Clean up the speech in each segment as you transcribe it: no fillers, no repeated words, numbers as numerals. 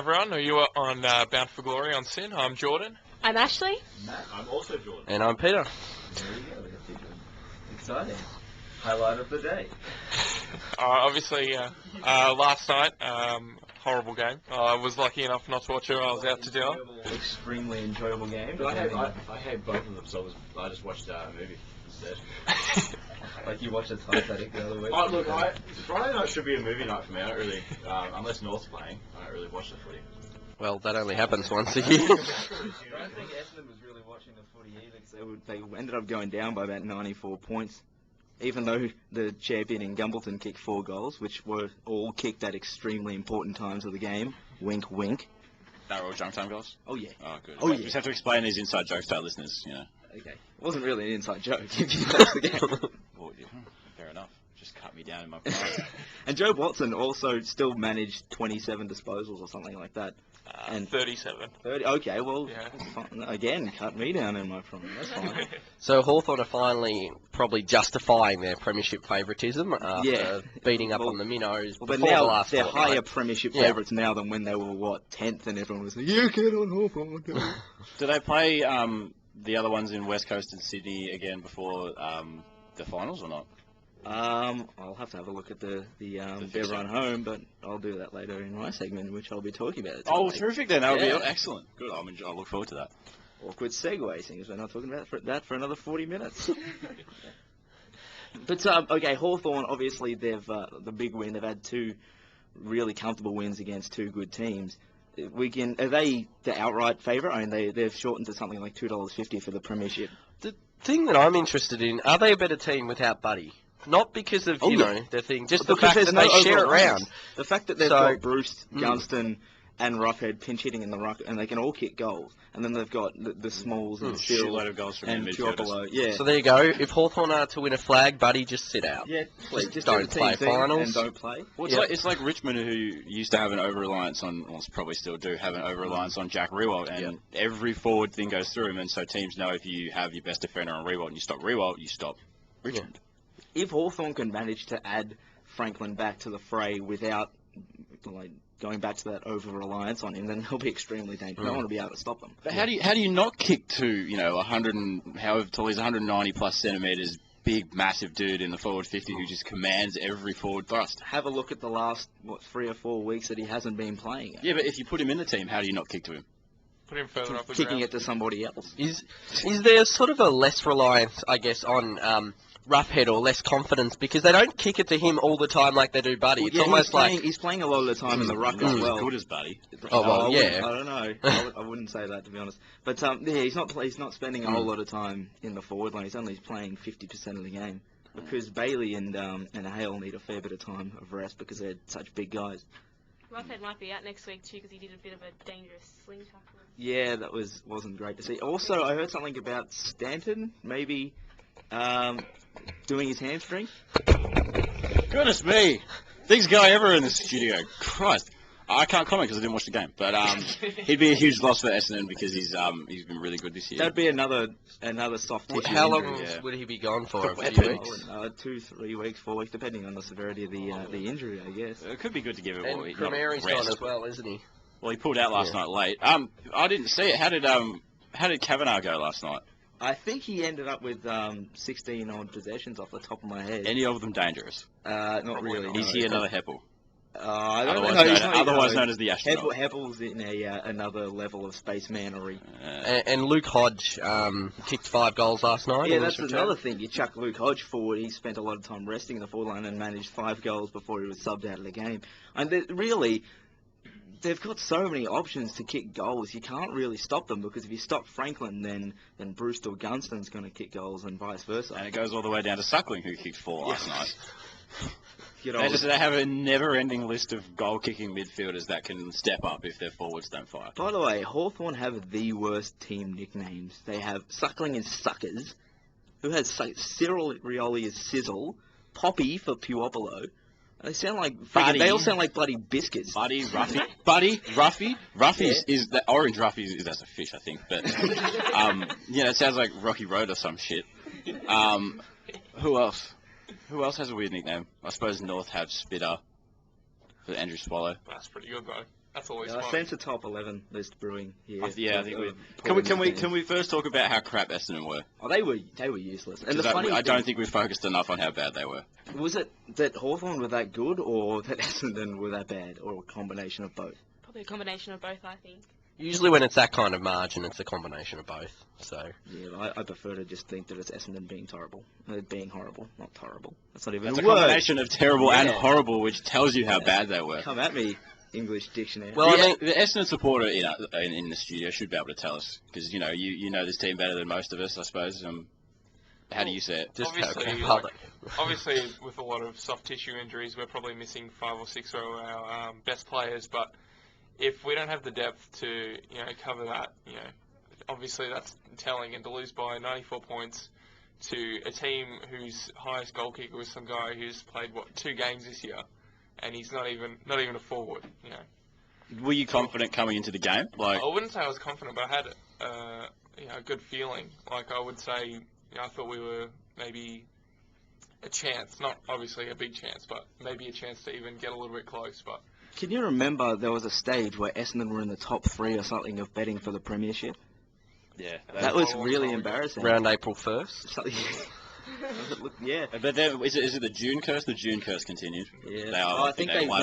everyone. You are on Bound for Glory on Sin. I'm Jordan. I'm Ashley. Matt, I'm also Jordan. And I'm Peter. There you go, exciting. Highlight of the day. Obviously, last night, horrible game. I was lucky enough not to watch it. I was out to dinner. Extremely enjoyable game. But I had both of them, so I just watched a movie instead. Like you watched a Titanic the other week. Oh, look, Friday night should be a movie night for me. I don't really, unless North's playing, I don't really watch the footy. Well, that only happens once a year. I don't think Essendon was really watching the footy either, because they ended up going down by about 94 points. Even though the champion in Gumbleton kicked 4 goals, which were all kicked at extremely important times of the game. Wink, wink. They were all junk time goals? Oh, yeah. Oh, good. Oh, We yeah. just have to explain these inside jokes to our listeners, you know. Okay. It wasn't really an inside joke if you watched the game. Well, yeah, fair enough. Just cut me down in my pride. And Joe Watson also still managed 27 disposals or something like that. And 37. 30, okay, well, Yeah. fine. Again, cut me down in my prime. That's fine. So Hawthorn are finally probably justifying their premiership favouritism after beating up on the Minnows But before the now last they're fortnight. higher premiership Yeah. favourites now than when they were, 10th, and everyone was like, you get on Hawthorn. Do they play the other ones in West Coast and Sydney again before the finals or not? I'll have to have a look at the their run home, but I'll do that later in my segment, which I'll be talking about. Oh, terrific then. That would Yeah. be excellent. Good. I'll look forward to that. Awkward segue, seeing as we're not talking about that for another 40 minutes. But, okay, Hawthorn, obviously, they've the big win. They've had 2 really comfortable wins against 2 good teams. Are they the outright favourite? I mean, they've shortened to something like $2.50 for the premiership. The thing that I'm interested in, are they a better team without Buddy? Not because of, their thing, just the Because fact that there's they no share it overall around. runs. The fact that they've got Bruce, Gunston, and Roughhead pinch hitting in the ruck, and they can all kick goals. And then they've got the Smalls and Steele Shitload of goals from and their midfielders. Puopolo. Yeah. So there you go. If Hawthorn are to win a flag, Buddy, just sit out. Yeah, please, just don't do the play team finals. and don't play. Well, Yeah. it's like Richmond, who used to have an over-reliance on, well, probably still do, have an over-reliance on Jack Riewoldt, and every forward thing goes through him, and so teams know if you have your best defender on Riewoldt and you stop Riewoldt, you stop Richmond. If Hawthorn can manage to add Franklin back to the fray without going back to that over-reliance on him, then they'll be extremely dangerous. No one will be able to stop them. But how do you not kick to 100 and however tall he's 190 plus centimeters, big massive dude in the forward 50 who just commands every forward thrust? Have a look at the last 3 or 4 weeks that he hasn't been playing. Yeah, but if you put him in the team, how do you not kick to him? Put him further up the Kicking ground. it to somebody else. Is there sort of a less reliance, I guess, on Roughhead or less confidence because they don't kick it to him all the time like they do Buddy? It's almost he's playing a lot of the time in the ruck as well. As good as Buddy. Oh, well, I yeah. don't know. I wouldn't say that, to be honest. But he's not spending a whole lot of time in the forward line. He's only playing 50% of the game because Bailey and Hale need a fair bit of time of rest because they're such big guys. Roughhead might be out next week too because he did a bit of a dangerous sling tackle. Yeah, that wasn't great to see. Also, I heard something about Stanton maybe doing his hamstring. Goodness me! Things go everywhere in the studio. Christ. I can't comment because I didn't watch the game. But he'd be a huge loss for Essendon because he's been really good this year. That'd be another soft tissue How long injury. would he be gone for? A few Weapons. weeks? 2, 3 weeks, 4 weeks, depending on the severity of the injury, I guess. It could be good to give him And not Cremeri's rest. gone as well, isn't he? Well, he pulled out last night late. I didn't see it. How did Kavanagh go last night? I think he ended up with 16 odd possessions off the top of my head. Any of them dangerous? Not really. Is he another Heppel? I don't know. Otherwise known as the astronaut. Heppel's in another level of spacemannery. And Luke Hodge kicked 5 goals last night. Yeah, in that's this another return. thing. You chuck Luke Hodge forward, he spent a lot of time resting in the forward line and managed 5 goals before he was subbed out of the game. And really, they've got so many options to kick goals. You can't really stop them because if you stop Franklin, then Bruce or Gunston's going to kick goals and vice versa. And it goes all the way down to Suckling, who kicked 4 last night. They They have a never-ending list of goal-kicking midfielders that can step up if their forwards don't fire. By the way, Hawthorn have the worst team nicknames. They have Suckling as Suckers, who has Cyril Rioli as Sizzle, Poppy for Puopolo. They sound like Buddy. They all sound like bloody biscuits. Buddy, Ruffy is the orange Ruffy is that's a fish, I think. But it sounds like Rocky Road or some shit. Who else? Who else has a weird nickname? I suppose North have Spitter for Andrew Swallow. That's pretty good, though. That's always I fun. sense a top 11 list brewing here. I think we Paul can we first talk about how crap Essendon were? Oh, they were useless. And the 'Cause funny I thing, don't think we focused enough on how bad they were. was it that Hawthorn were that good, or that Essendon were that bad, or a combination of both? Probably a combination of both, I think. Usually when it's that kind of margin, it's a combination of both. So Yeah, I prefer to just think that it's Essendon being horrible, not horrible. That's not even It's a a word. combination of terrible and Yeah. horrible, which tells you how bad they were. Come at me, English dictionary. Well, I mean- the Essendon supporter in the studio should be able to tell us, because you know this team better than most of us, I suppose. How do you say it? just Obviously, how Obviously, with a lot of soft tissue injuries, we're probably missing 5 or 6 of our best players. But if we don't have the depth to, cover that, obviously that's telling. And to lose by 94 points to a team whose highest goal kicker was some guy who's played 2 games this year, and he's not even a forward. Were you confident coming into the game? Like, I wouldn't say I was confident, but I had a good feeling. Like I would say, I thought we were maybe a chance, not obviously a big chance, but maybe a chance to even get a little bit close. But Can you remember there was a stage where Essendon were in the top 3 or something of betting for the premiership? yeah, That was all really time ago. embarrassing. around April 1st. So- yeah. But then, is it the June curse? The June curse continued. Yeah. They are, I think they won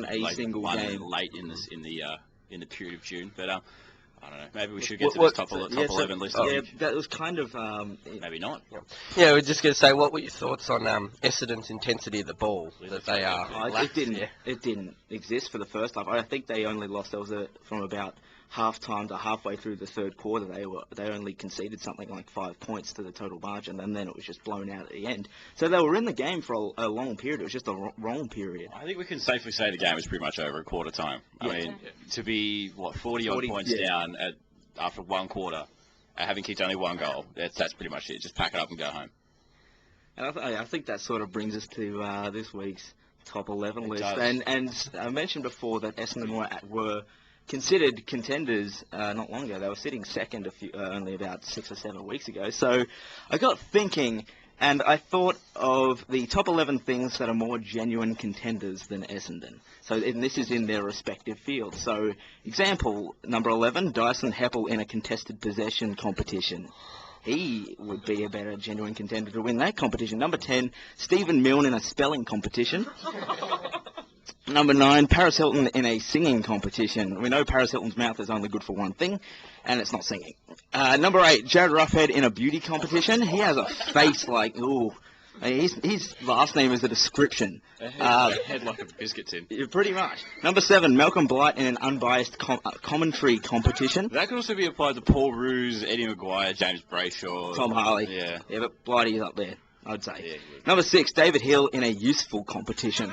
a single won game. late in the period of June. But I don't know. Maybe we should get What- to this what- top 11 list. Yeah, that was kind of Maybe not. Yeah, we're just going to say, what were your thoughts on Essendon's intensity of the ball that they are? it didn't exist for the first half. I think they only lost. There was from about half time to halfway through the third quarter. They only conceded something like 5 points to the total margin, and then it was just blown out at the end. So they were in the game for a long period. It was just a wrong period. I think we can safely say the game was pretty much over at quarter time. Yeah. I mean, to be 40 odd points yeah. down after one quarter, having kicked only 1 goal, that's pretty much it. Just pack it up and go home. And I think that sort of brings us to this week's top 11 It list. does. And I mentioned before that Essendon were considered contenders not long ago. They were sitting second only about 6 or 7 weeks ago. So I got thinking, and I thought of the top 11 things that are more genuine contenders than Essendon. So and this is in their respective fields. So example number 11, Dyson Heppel in a contested possession competition. He would be a better genuine contender to win that competition. Number 10, Stephen Milne in a spelling competition. Number 9, Paris Hilton in a singing competition. We know Paris Hilton's mouth is only good for one thing, and it's not singing. Number 8, Jared Ruffhead in a beauty competition. He has a face like, ooh. His last name is a description. Head like a biscuit tin. Yeah, pretty much. Number 7, Malcolm Blight in an unbiased commentary competition. That could also be applied to Paul Roos, Eddie Maguire, James Brayshaw. Tom Harley. Yeah. Yeah, but Blighty's up there, I'd say. Yeah, Number 6, David Hill in a useful competition.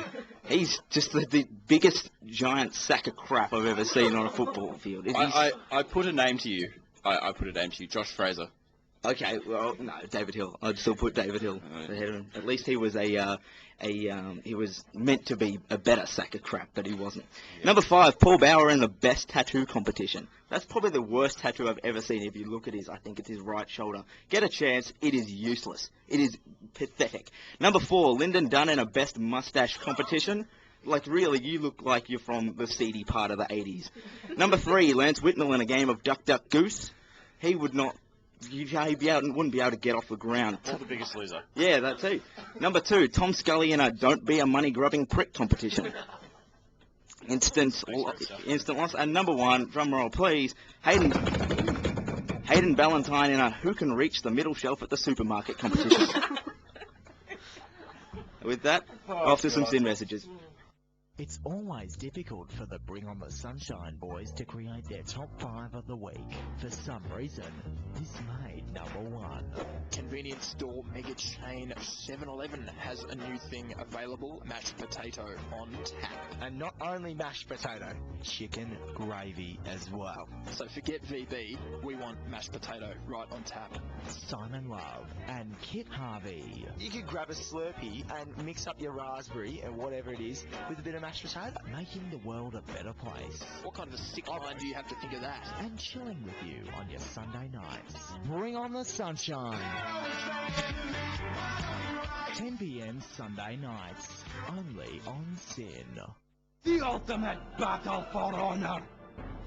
He's just the biggest giant sack of crap I've ever seen on a football field. I put a name to you. I put a name to you. Josh Fraser. Okay, well, no, David Hill. I'd still put David Hill ahead of him. At least he was he was meant to be a better sack of crap, but he wasn't. Yeah. Number 5, Paul Bauer in the best tattoo competition. That's probably the worst tattoo I've ever seen. If you look at I think it's his right shoulder. Get a chance. It is useless. It is pathetic. Number 4, Lyndon Dunn in a best mustache competition. Like, really, you look like you're from the seedy part of the 80s. Number 3, Lance Whitnell in a game of Duck Duck Goose. He would not... wouldn't be able to get off the ground. Or the biggest loser. Yeah, that too. Number 2, Tom Scully in a don't be a money-grubbing prick competition. Instant loss. And number 1, drum roll please, Hayden Ballantyne in a who can reach the middle shelf at the supermarket competition. With that, off to some sin messages. It's always difficult for the Bring on the Sunshine boys to create their top 5 of the week. For some reason, this made number 1. Convenience store mega chain 7-Eleven has a new thing available, mashed potato on tap. And not only mashed potato, chicken gravy as well. So forget VB, we want mashed potato right on tap. Simon Love and Kit Harvey. You could grab a Slurpee and mix up your raspberry and whatever it is with a bit of mashed potato, making the world a better place. What kind of a sick mind do you have to think of that? And chilling with you on your Sunday nights. Bring on the sunshine. 10 p.m. Sunday nights, only on Sin. The ultimate battle for honor,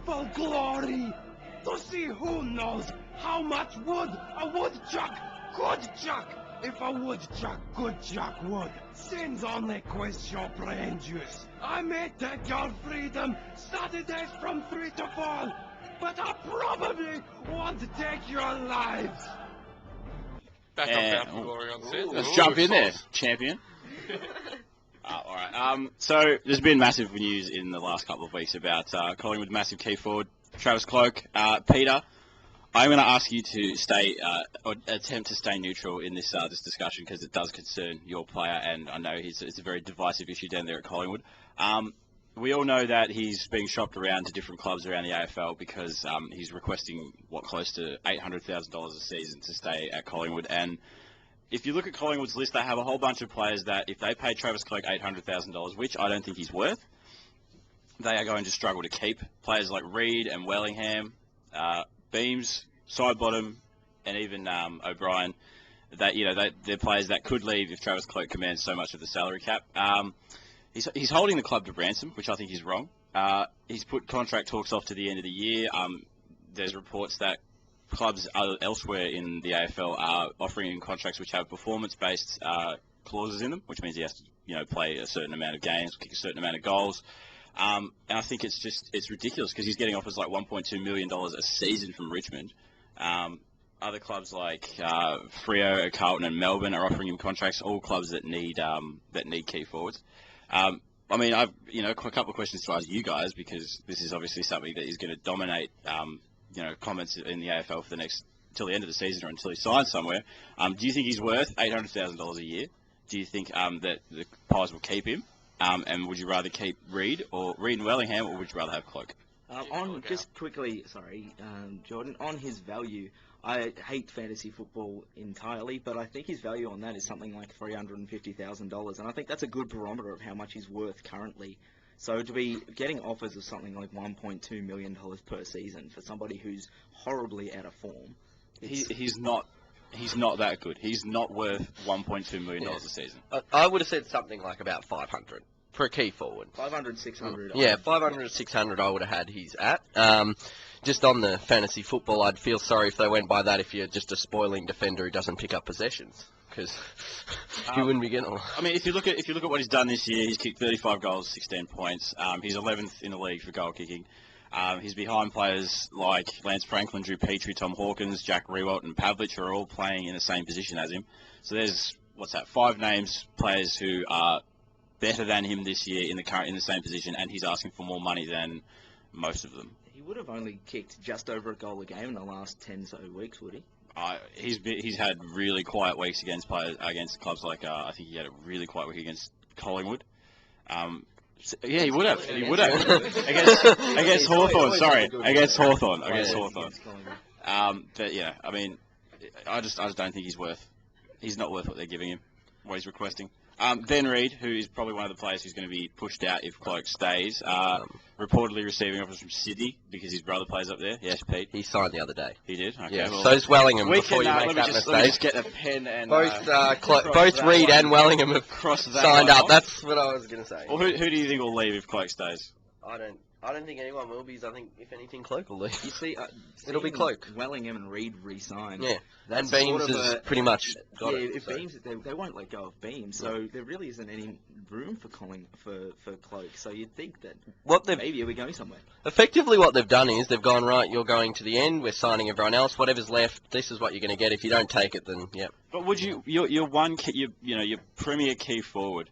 for glory, to see who knows how much wood a woodchuck could chuck. If a woodchuck could chuck wood, sins only quiz your brain juice. I may take your freedom Saturdays from 3 to 4, but I probably won't take your lives. Back on Bound for Glory on set. Let's jump in there, champion. All right. So there's been massive news in the last couple of weeks about Collingwood massive key forward Travis Cloke. Peter, I'm going to ask you to stay or attempt to stay neutral in this discussion because it does concern your player, and I know it's a very divisive issue down there at Collingwood. We all know that he's being shopped around to different clubs around the AFL because he's requesting close to $800,000 a season to stay at Collingwood. And if you look at Collingwood's list, they have a whole bunch of players that if they pay Travis Cloke $800,000, which I don't think he's worth, they are going to struggle to keep. Players like Reid and Wellingham, Beams, Sidebottom, and even O'Brien, they're players that could leave if Travis Cloke commands so much of the salary cap. He's holding the club to ransom, which I think is wrong. He's put contract talks off to the end of the year. There's reports that clubs elsewhere in the AFL are offering him contracts which have performance-based clauses in them, which means he has to, play a certain amount of games, kick a certain amount of goals. And I think it's ridiculous because he's getting offers like $1.2 million a season from Richmond. Other clubs like Freo, Carlton, and Melbourne are offering him contracts. All clubs that need key forwards. I've a couple of questions to ask you guys because this is obviously something that is going to dominate comments in the AFL for the next till the end of the season or until he signs somewhere. Do you think he's worth $800,000 a year? Do you think that the Pies will keep him? And would you rather keep Reid and Wellingham, or would you rather have Cloke? Jordan, on his value, I hate fantasy football entirely, but I think his value on that is something like $350,000, and I think that's a good barometer of how much he's worth currently. So to be getting offers of something like $1.2 million per season for somebody who's horribly out of form, he's not that good. He's not worth $1.2 million a season. I would have said something like about 500 for a key forward. 500, 600. Yeah, 500 to 600 I would have had he's at. Just on the fantasy football, I'd feel sorry if they went by that if you're just a spoiling defender who doesn't pick up possessions, because he wouldn't be getting them. I mean, if you look at what he's done this year, he's kicked 35 goals, 16 points. He's 11th in the league for goal kicking. He's behind players like Lance Franklin, Drew Petrie, Tom Hawkins, Jack Riewoldt, and Pavlich, who are all playing in the same position as him. So there's 5 names, players who are better than him this year in the same position, and he's asking for more money than most of them. He would have only kicked just over a goal a game in the last 10 so weeks, would he? He's had really quiet weeks against clubs like I think he had a really quiet week against Collingwood. Yeah, he would have. He would have against Hawthorn. Sorry, against Hawthorn. But yeah, I mean, I just don't think he's not worth what they're giving him, what he's requesting. Ben Reid, who is probably one of the players who's going to be pushed out if Cloke stays, reportedly receiving offers from Sydney because his brother plays up there. Yes, Pete. He signed the other day. He did? Okay. Yeah, well, so's Wellingham before you make that mistake. Let me just get a pen and... Both Reid and Wellingham have signed up. That's what I was going to say. Well, who do you think will leave if Cloke stays? I don't think anyone will, because I think, if anything, Cloke will leave. You see, it'll be Cloke. Wellingham and Reid re-sign. Yeah, and Beams is pretty much got it. If Beams, they won't let go of Beams, so there really isn't any room for Cloke. So you'd think that maybe we're going somewhere. Effectively, what they've done is they've gone, right, you're going to the end, we're signing everyone else, whatever's left, this is what you're going to get. If you don't take it, then, yeah. But would your premier key forward,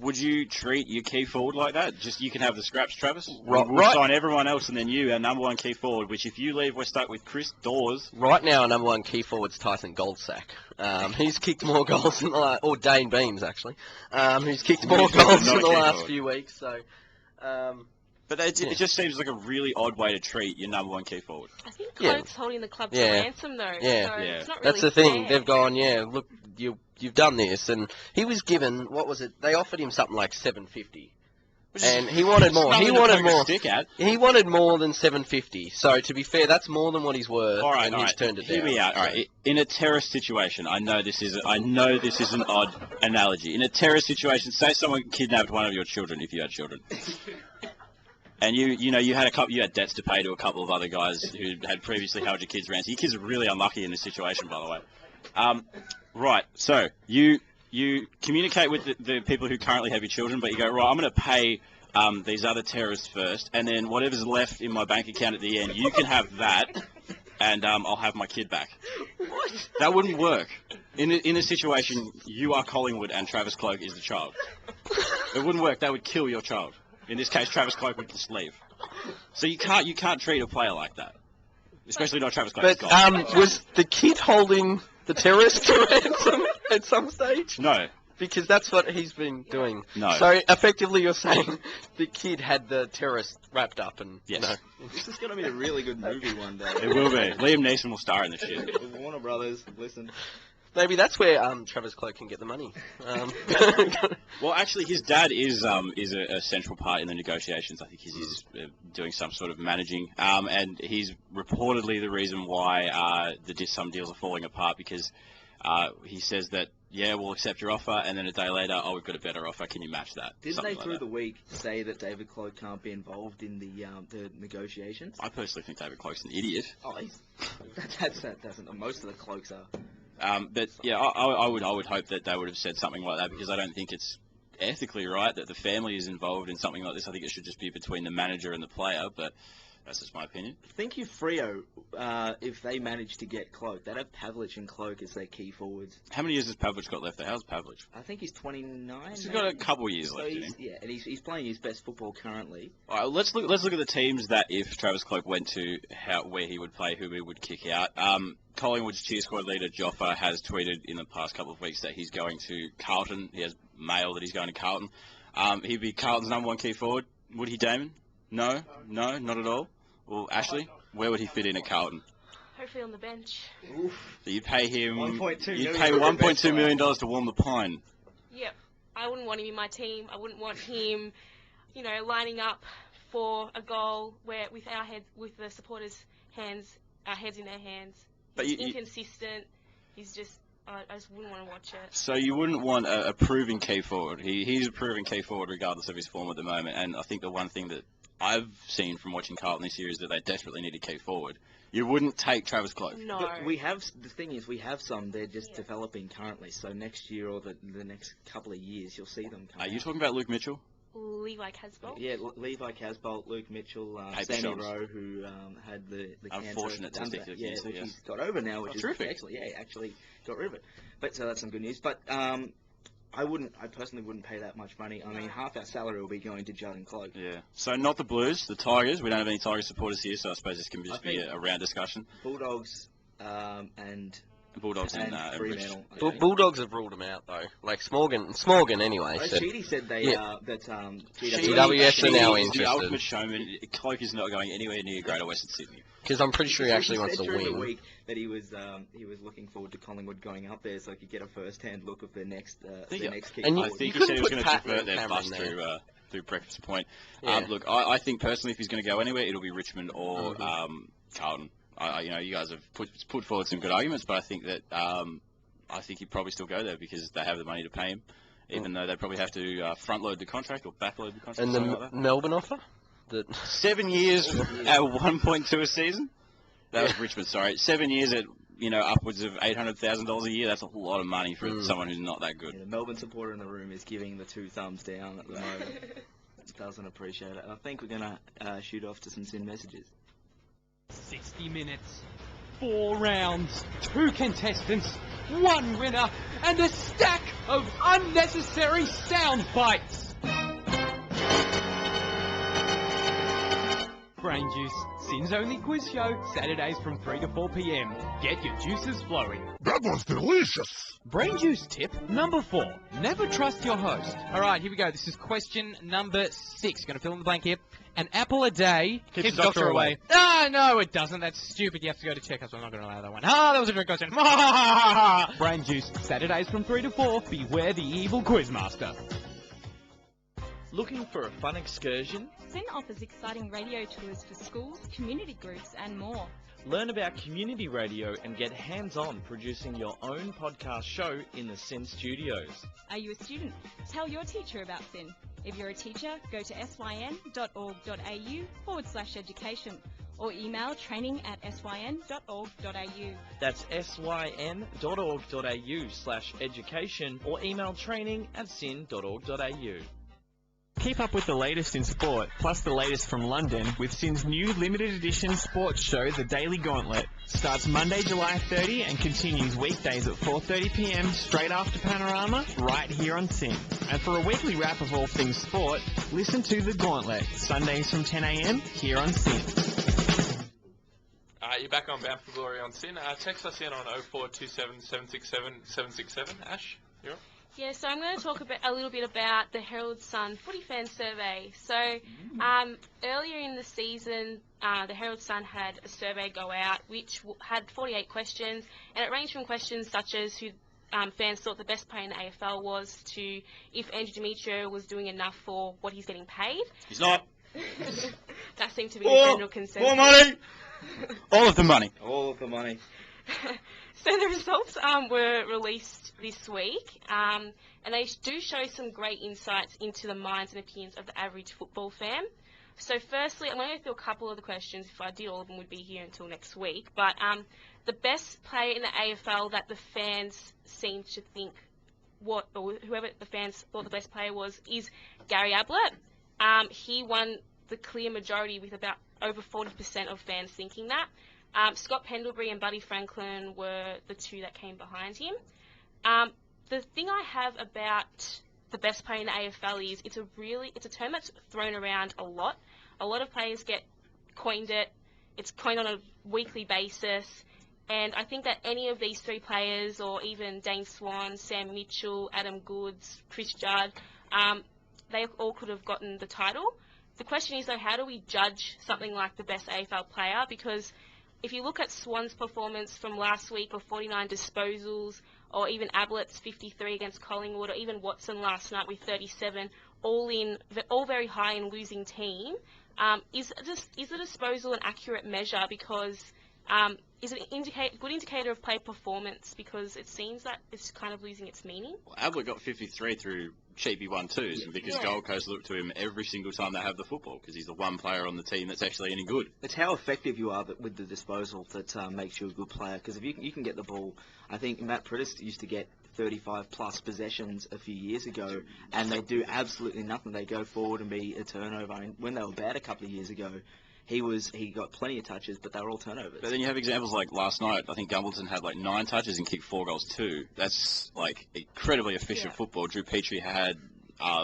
would you treat your key forward like that? Just you can have the scraps, Travis? We'll sign everyone else and then you, our number one key forward, which if you leave, we're stuck with Chris Dawes. Right now, our number one key forward's Tyson Goldsack. He's kicked more goals in the or Dane Beams, actually. Who's kicked more goals in the last few weeks. So, but it just seems like a really odd way to treat your number one key forward. I think Cloke's holding the club to ransom, though. Yeah. So it's not really That's the thing. fair. They've gone, look, you've done this, and he was given, what was it? They offered him something like $750, and he wanted more. Nothing He to wanted poke a more. stick at. He wanted more than $750. So to be fair, that's more than what he's worth. All right, and all he's right. turned it Hear down. me out. All right. In a terrorist situation, I know this is an odd analogy. In a terrorist situation, say someone kidnapped one of your children, if you had children, and you had debts to pay to a couple of other guys who had previously held your kids' ransom. Your kids are really unlucky in this situation, by the way. Right. So you communicate with the people who currently have your children, but you go, right, I'm going to pay these other terrorists first, and then whatever's left in my bank account at the end, you can have that, and I'll have my kid back. What? That wouldn't work. In a situation, you are Collingwood and Travis Cloke is the child. It wouldn't work. That would kill your child. In this case, Travis Cloke would just leave. So you can't treat a player like that, especially not Travis Cloke. But was the kid holding the terrorist to ransom at some stage? No. Because that's what he's been doing. No. So effectively, you're saying the kid had the terrorist wrapped up and Yes. This is going to be a really good movie one day. It will be. Liam Neeson will star in this shit. The Warner Brothers, listen. Maybe that's where Travis Cloke can get the money. Well, actually, his dad is a central part in the negotiations. I think he's doing some sort of managing, and he's reportedly the reason why some deals are falling apart because he says that, yeah, we'll accept your offer, and then a day later, oh, we've got a better offer, can you match that? Didn't Something they like through that. the week say that David Cloke can't be involved in the negotiations? I personally think David Cloke's an idiot. Oh, that doesn't. Most of the Clokes are. But yeah, I would hope that they would have said something like that because I don't think it's ethically right that the family is involved in something like this. I think it should just be between the manager and the player, but that's just my opinion. Think if Freo, if they manage to get Cloke, they'd have Pavlich and Cloke as their key forwards. How many years has Pavlich got left there? How's Pavlich? I think he's 29. He's got a couple of years So left in him. yeah, and he's playing his best football currently. All right, let's look at the teams that if Travis Cloke went to where he would play, who he would kick out. Collingwood's cheer squad leader Joffa has tweeted in the past couple of weeks that he's going to Carlton. He has mail that he's going to Carlton. He'd be Carlton's number one key forward. Would he, Damon? No, not at all. Well, Ashley, where would he fit in at Carlton? Hopefully on the bench. Oof. So you'd pay him. $1.2 You'd million pay for a $1.2 million bench to warm the pine. Yep. I wouldn't want him in my team. I wouldn't want him, lining up for a goal with the supporters' our heads in their hands. But He's inconsistent. He's just. I just wouldn't want to watch it. So you wouldn't want a proven key forward. He's a proven key forward regardless of his form at the moment. And I think the one thing that I've seen from watching Carlton this year is that they desperately need a key forward. You wouldn't take Travis Cloke. No. But the thing is, we have some. They're just developing currently. So next year or the next couple of years, you'll see them come Are you out. talking about Luke Mitchell? Levi Casbolt. Yeah, Levi Casbolt, Luke Mitchell, Paper Sammy shots. Rowe, who had the cancer. Unfortunate testicular Yeah, cancer, which yes. he's got over now, which is terrific. excellent. Yeah, actually got rid of it. But so that's some good news. But I personally wouldn't pay that much money. I mean, half our salary will be going to Judd and Cloke. Yeah. So not the Blues, the Tigers. We don't have any Tigers supporters here, so I suppose this can just be think- a round discussion. Bulldogs and Bulldogs and Fremantle. Bulldogs have ruled him out though. Like Smorgan anyway. Oh, Said, Cheaty said they Yeah. that GWS are now He's the interested. ultimate showman. Cloke is not going anywhere near Greater Western Sydney. Because I'm pretty sure he actually wants to during the win. week that he was looking forward to Collingwood going up there so he could get a first-hand look of their next kick. And I you think he said he was couldn't going to put divert Patton their and bus Cameron there. through Breakfast Point. Yeah. Look, I think personally, if he's going to go anywhere, it'll be Richmond or Carlton. You guys have put forward some good arguments, but I think that I think he'd probably still go there because they have the money to pay him, even though they probably have to front load the contract or back load the contract. And something the like that. Melbourne offer? 7 years at 1.2 a season. That was Richmond. Sorry, 7 years at upwards of $800,000 a year. That's a lot of money for someone who's not that good. Yeah, the Melbourne supporter in the room is giving the 2 thumbs down at the moment. Doesn't appreciate it. I think we're going to shoot off to some SYN messages. 60 minutes, 4 rounds, 2 contestants, 1 winner, and a stack of unnecessary sound bites. Brain Juice, SYN's only quiz show, Saturdays from 3 to 4 p.m. Get your juices flowing. That was delicious. Brain Juice tip number 4. Never trust your host. Alright, here we go. This is question number 6. Gonna fill in the blank here. An apple a day keeps the doctor away. Ah, no, it doesn't. That's stupid. You have to go to checkup, so I'm not going to allow that one. Ah, that was a trick question. Brain Juice, Saturdays from 3 to 4. Beware the evil quizmaster. Looking for a fun excursion? SYN offers exciting radio tours for schools, community groups and more. Learn about community radio and get hands-on producing your own podcast show in the SYN studios. Are you a student? Tell your teacher about SYN. If you're a teacher, go to syn.org.au/education or email training@syn.org.au. That's syn.org.au/education or email training@syn.org.au. Keep up with the latest in sport, plus the latest from London, with SYN's new limited edition sports show, The Daily Gauntlet. Starts Monday, July 30 and continues weekdays at 4:30 p.m. straight after Panorama, right here on SYN. And for a weekly wrap of all things sport, listen to The Gauntlet, Sundays from 10 a.m. here on SYN. You're back on Bound for Glory on SYN. Text us in on 0427 767 767. Ash, you're up. Yeah, so I'm going to talk a little bit about the Herald Sun Footy Fan Survey. So earlier in the season, the Herald Sun had a survey go out which had 48 questions, and it ranged from questions such as who fans thought the best player in the AFL was to if Andrew Demetrio was doing enough for what he's getting paid. He's not. That seemed to be the general consensus. More money! All of the money. All of the money. So the results were released this week, and they do show some great insights into the minds and opinions of the average football fan. So firstly, I'm going to go through a couple of the questions. If I did all of them, would be here until next week. But the best player in the AFL that the fans seem to think or whoever the fans thought the best player was is Gary Ablett. He won the clear majority with about over 40% of fans thinking that. Scott Pendlebury and Buddy Franklin were the two that came behind him. The thing I have about the best player in the AFL is it's a term that's thrown around a lot. A lot of players coined it. It's coined on a weekly basis. And I think that any of these three players, or even Dane Swan, Sam Mitchell, Adam Goods, Chris Judd, they all could have gotten the title. The question is, though, how do we judge something like the best AFL player? Because if you look at Swan's performance from last week of 49 disposals, or even Ablett's 53 against Collingwood, or even Watson last night with 37, all very high in losing team, is the disposal an accurate measure? Because is it a good indicator of player performance? Because it seems that it's kind of losing its meaning. Well, Ablett got 53 through cheapy 1-2s, and because Gold Coast look to him every single time they have the football, because he's the one player on the team that's actually any good. It's how effective you are with the disposal that makes you a good player. Because if you can get the ball, I think Matt Priddis used to get 35-plus possessions a few years ago, and they do absolutely nothing. They go forward and be a turnover. I mean, when they were bad a couple of years ago, he got plenty of touches, but they were all turnovers. But then you have examples like last night. I think Gumbleton had like 9 touches and kicked 4 goals too. That's like incredibly efficient football. Drew Petrie had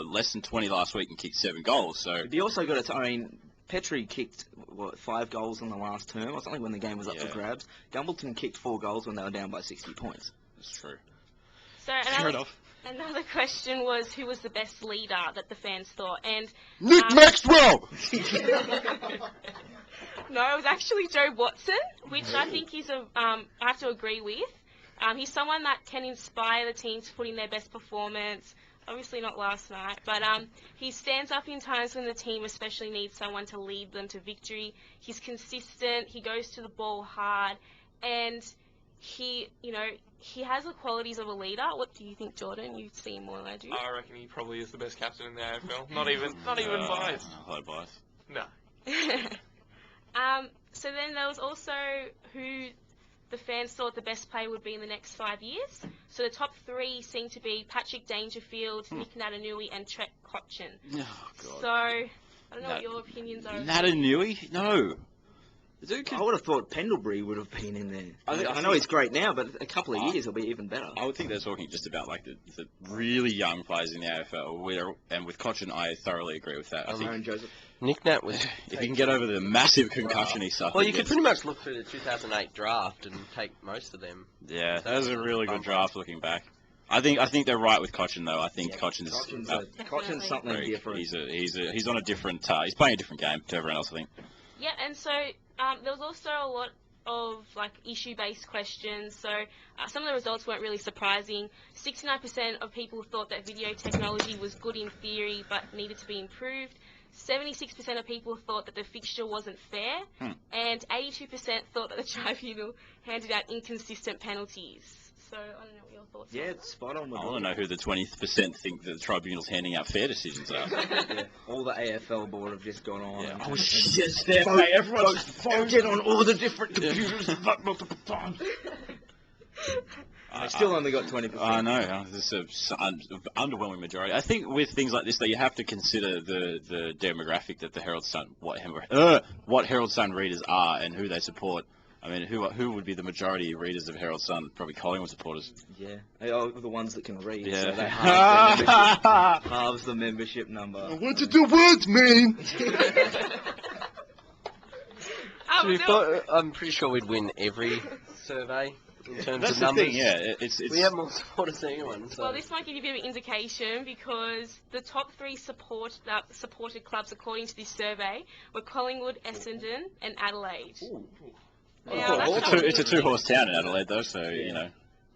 less than 20 last week and kicked 7 goals. So you also got to. I mean, Petrie kicked 5 goals in the last term or something when the game was up for grabs. Gumbleton kicked 4 goals when they were down by 60 points. That's true. So another question was who was the best leader that the fans thought, and Nick Maxwell. No, it was actually Joe Watson, which I think is I have to agree with. He's someone that can inspire the team to put in their best performance. Obviously not last night, but he stands up in times when the team especially needs someone to lead them to victory. He's consistent. He goes to the ball hard, and he has the qualities of a leader. What do you think, Jordan? You see him more than I do. I reckon he probably is the best captain in the AFL. Not even biased. Not biased. No. So then there was also who the fans thought the best player would be in the next 5 years. So the top 3 seem to be Patrick Dangerfield, Nick Natanui, and Trent Cotchin. Oh, God. So I don't know what your opinions are. Natanui? No. I would have thought Pendlebury would have been in there. I know he's great now, but a couple of years he'll be even better. I would think they're talking just about like the really young players in the AFL. And with Cotchin, I thoroughly agree with that. I think Joseph. NicNat was... if he can get over the massive concussion he suffered. Well, you could pretty much look through the 2008 draft and take most of them. Yeah, that was a really good draft looking back. I think they're right with Cotchin though. I think Cotchin's something different. He's on a different. He's playing a different game to everyone else. I think. Yeah, and so there was also a lot like issue-based questions. So some of the results weren't really surprising. 69% of people thought that video technology was good in theory but needed to be improved. 76% of people thought that the fixture wasn't fair, and 82% thought that the tribunal handed out inconsistent penalties. So I don't know what your thoughts are. Yeah, it's spot on with I want to know who the 20% think that the tribunal's handing out fair decisions are. Yeah, all the AFL board have just gone on. Yeah. And Yes, everyone's get on all the different computers and vote multiple times. I still only got 20%. I know. This is an underwhelming majority. I think with things like this, though, you have to consider the demographic that the Herald Sun, what Herald Sun readers are and who they support. I mean, who would be the majority readers of Herald Sun? Probably Collingwood supporters. Yeah, they are the ones that can read. Yeah. So they halves the membership number. What did the words mean? I'm pretty sure we'd win every survey in terms That's of the numbers. thing, yeah. It's We have more supporters than anyone. So. Well, this might give you a bit of an indication because the top 3 supported clubs, according to this survey, were Collingwood, Essendon, and Adelaide. Ooh. Now, it's a two-horse town in Adelaide, though, so, you know.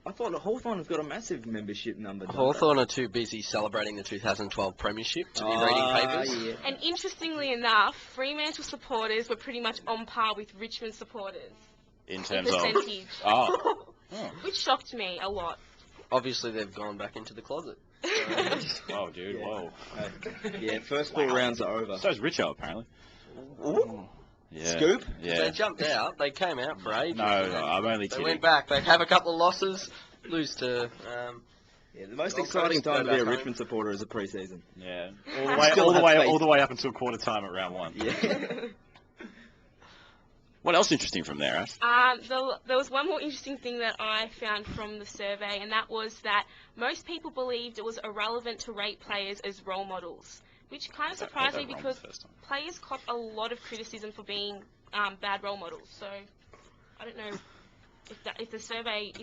I thought Hawthorn have got a massive membership number. Hawthorn are too busy celebrating the 2012 premiership to be reading papers. Yeah. And interestingly enough, Fremantle supporters were pretty much on par with Richmond supporters. In terms percentage. of... Which shocked me a lot. Obviously, they've gone back into the closet. Oh, dude, Yeah. whoa. Yeah, first 4 rounds are over. So's Richo, apparently. Ooh. Yeah. Scoop? Yeah. They jumped out. They came out for ages. No, I'm only They kidding. went back. They have a couple of losses, lose to... Yeah, the most Gold exciting Coast, time go to be a back home. Richmond supporter is a pre-season. Yeah. Still All have faith. the way up until quarter time at round 1. Yeah. What else interesting from there, Ash? There was one more interesting thing that I found from the survey, and that was that most people believed it was irrelevant to rate players as role models, which kind of surprised me because players cop a lot of criticism for being bad role models. So I don't know if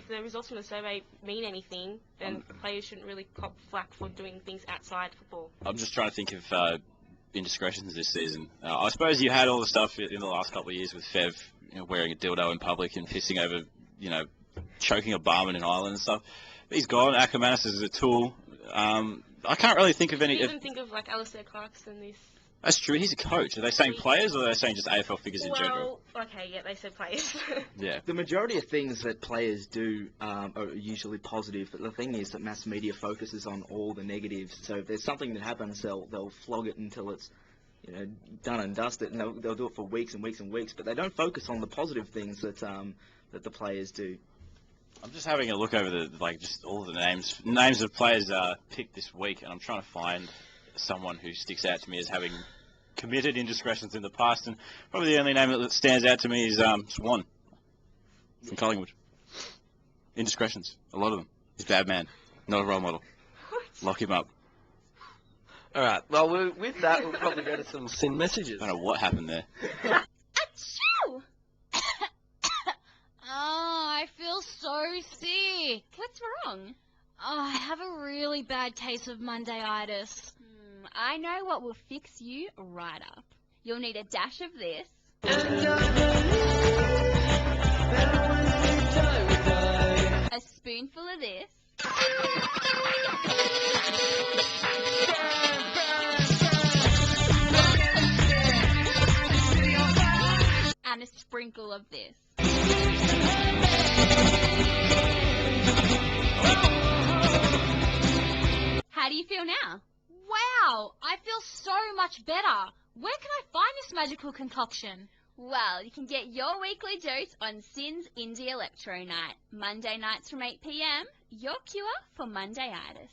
the results from the survey mean anything, then players shouldn't really cop flack for doing things outside football. I'm just trying to think of indiscretions this season. I suppose you had all the stuff in the last couple of years with Fev, wearing a dildo in public and pissing over, choking a barman in Ireland and stuff. But he's gone. Ackermanis is a tool. I can't really think of any... You even think of like Alistair Clarkson, this... That's true. He's a coach. Are they saying players or are they saying just AFL figures in general? Okay, yeah, they said players. Yeah. The majority of things that players do are usually positive, but the thing is that mass media focuses on all the negatives. So if there's something that happens, they'll flog it until it's done and dusted, and they'll do it for weeks and weeks and weeks. But they don't focus on the positive things that the players do. I'm just having a look over just all the names of players picked this week, and I'm trying to find someone who sticks out to me as having committed indiscretions in the past, and probably the only name that stands out to me is Swan from Collingwood. Indiscretions, a lot of them. He's a bad man, not a role model. Lock him up. All right. Well, with that, we'll probably go to some sin messages. I don't know what happened there. Achoo! I feel so sick. What's wrong? I have a really bad case of Mondayitis. I know what will fix you right up. You'll need a dash of this. A spoonful of this. And a sprinkle of this. How do you feel now? Wow, I feel so much better. Where can I find this magical concoction? Well, you can get your weekly dose on Sin's Indie Electro Night. Monday nights from 8 p.m, your cure for Mondayitis.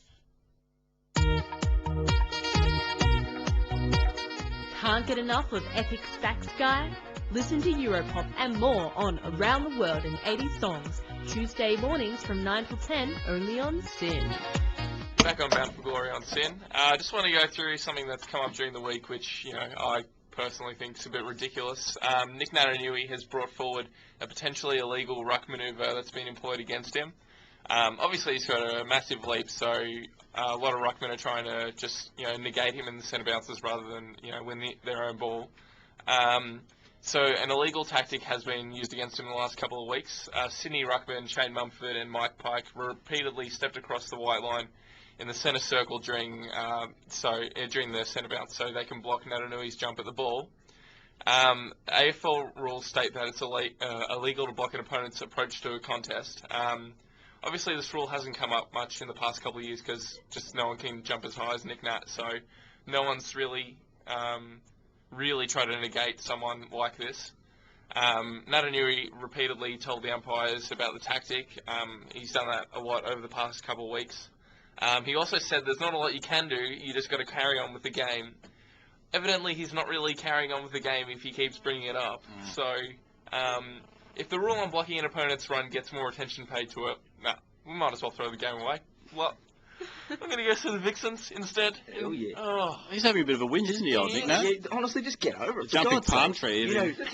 Can't get enough of epic sax guy? Listen to Europop and more on Around the World in 80 Songs, Tuesday mornings from 9 till 10, only on Sin. Back on Bound for Glory on Sin. I just want to go through something that's come up during the week, which, I personally think is a bit ridiculous. NicNat has brought forward a potentially illegal ruck manoeuvre that's been employed against him. Obviously, he's got a massive leap, so a lot of ruckmen are trying to just, negate him in the centre bounces rather than, win their own ball. So an illegal tactic has been used against him in the last couple of weeks. Sydney ruckman Shane Mumford and Mike Pike repeatedly stepped across the white line in the centre circle during the centre bounce, so they can block Natanui's jump at the ball. AFL rules state that it's illegal to block an opponent's approach to a contest. Obviously, this rule hasn't come up much in the past couple of years because just no one can jump as high as NicNat, so no one's really tried to negate someone like this. Natanui repeatedly told the umpires about the tactic. He's done that a lot over the past couple of weeks. He also said there's not a lot you can do, you just got to carry on with the game. Evidently, he's not really carrying on with the game if he keeps bringing it up. So, if the rule on blocking an opponent's run gets more attention paid to it, we might as well throw the game away. Well, I'm going to go to the Vixens instead. Hell yeah. Oh, he's having a bit of a whinge, isn't he, old NicNat? Yeah, honestly, just get over it. Jumping palm tree.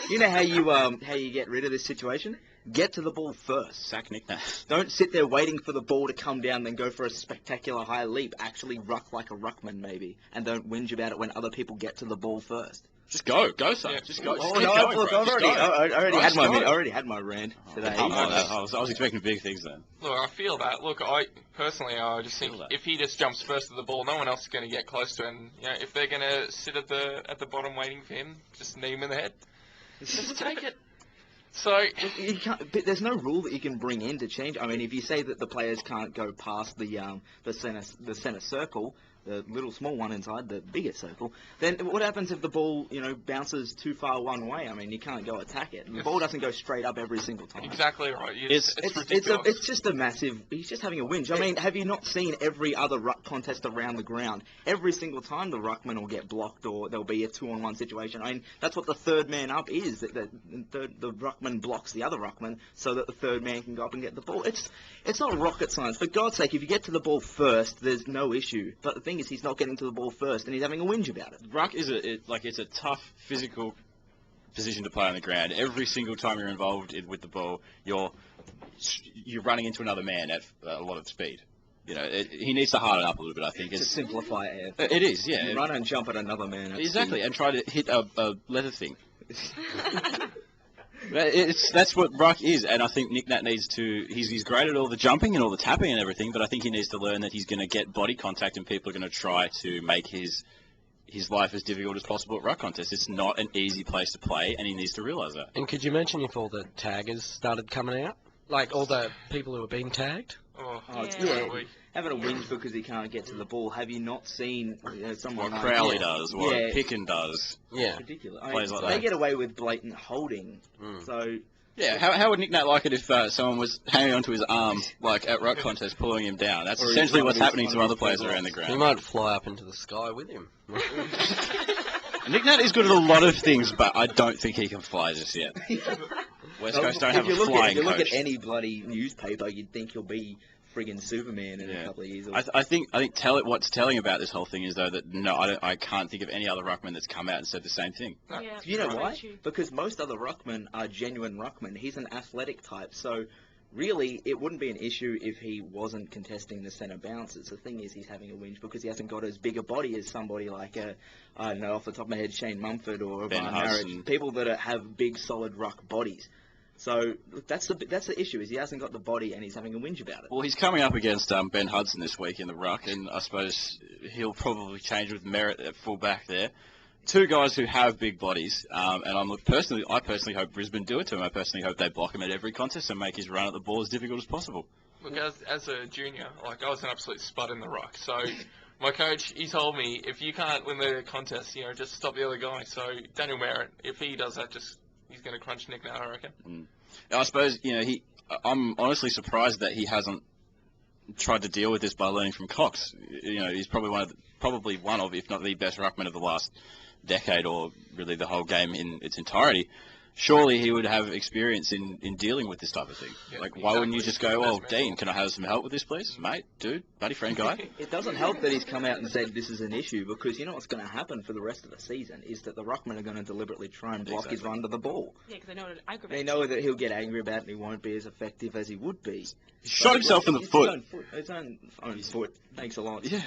You know how you get rid of this situation? Get to the ball first. Sack NicNat. Don't sit there waiting for the ball to come down, then go for a spectacular high leap. Actually ruck like a ruckman, maybe. And don't whinge about it when other people get to the ball first. Just go, son. Yeah. Just go. Oh, no, look, I already had my rant today. I was expecting big things then. Look, I feel that. Look, I just think if he just jumps first to the ball, no one else is going to get close to him. You know, if they're going to sit at the bottom waiting for him, just knee him in the head. Just take it. So you can't, but there's no rule that you can bring in to change. I mean, if you say that the players can't go past the centre circle, the little small one inside the bigger circle, then what happens if the ball, bounces too far one way? I mean, you can't go attack it. The ball doesn't go straight up every single time. Exactly right. It's ridiculous. It's just a massive. He's just having a whinge. I mean, have you not seen every other ruck contest around the ground? Every single time the ruckman will get blocked or there'll be a 2-on-1 situation. I mean, that's what the third man up is. The ruckman blocks the other ruckman so that the third man can go up and get the ball. It's not rocket science. For God's sake, if you get to the ball first, there's no issue. But the thing is, he's not getting to the ball first, and he's having a whinge about it. Ruck is it's a tough physical position to play on the ground. Every single time you're involved with the ball, you're running into another man at a lot of speed. He needs to harden up a little bit, I think. To simplify it. It is, yeah. You run and jump at another man. Exactly, and try to hit a leather thing. That's what ruck is, and I think NicNat needs to. He's great at all the jumping and all the tapping and everything, but I think he needs to learn that he's going to get body contact, and people are going to try to make his life as difficult as possible at ruck contests. It's not an easy place to play, and he needs to realise that. And could you mention if all the taggers started coming out, like all the people who were being tagged? Having a whinge because he can't get to the ball. Have you not seen someone what Crowley does, what Picken does? Yeah, it's ridiculous. Plays like they that. Get away with blatant holding. So yeah, how would NicNat like it if someone was hanging onto his arm like at ruck contest, pulling him down? That's essentially what's happening to other players around the ground. He might fly up into the sky with him. NicNat is good at a lot of things, but I don't think he can fly just yet. West Coast don't have a flying coach. If you look at any bloody newspaper, you'd think he'll be friggin' Superman in a couple of years. I think what's telling about this whole thing is though that I can't think of any other ruckman that's come out and said the same thing. Yeah, you know why? Because most other ruckmen are genuine ruckmen. He's an athletic type, so really it wouldn't be an issue if he wasn't contesting the centre bounces. The thing is, he's having a whinge because he hasn't got as big a body as somebody like I don't know off the top of my head, Shane Mumford or Ben Hudson. People that have big solid ruck bodies. So that's the issue, is he hasn't got the body and he's having a whinge about it. Well, he's coming up against Ben Hudson this week in the ruck, and I suppose he'll probably change with Merritt at full back there. Two guys who have big bodies, and I personally hope Brisbane do it to him. I personally hope they block him at every contest and make his run at the ball as difficult as possible. Look, as a junior, I was an absolute spud in the ruck. So my coach, he told me, if you can't win the contest, just stop the other guy. So Daniel Merritt, if he does that, he's going to crunch NicNat, I reckon. I suppose, I'm honestly surprised that he hasn't tried to deal with this by learning from Cox. He's probably one of, if not the best ruckman of the last decade, or really the whole game in its entirety. Surely he would have experience in dealing with this type of thing. Yeah, why wouldn't you just go, well, Dean, can I have some help with this, please? Mate, dude, buddy, friend guy. It doesn't help that he's come out and said this is an issue, because you know what's going to happen for the rest of the season is that the ruckmen are going to deliberately try and block his run to the ball. Yeah, because they know it'll aggravate. They know that he'll get angry about it and he won't be as effective as he would be. He shot himself in the foot. His own foot. Thanks a lot. Yeah.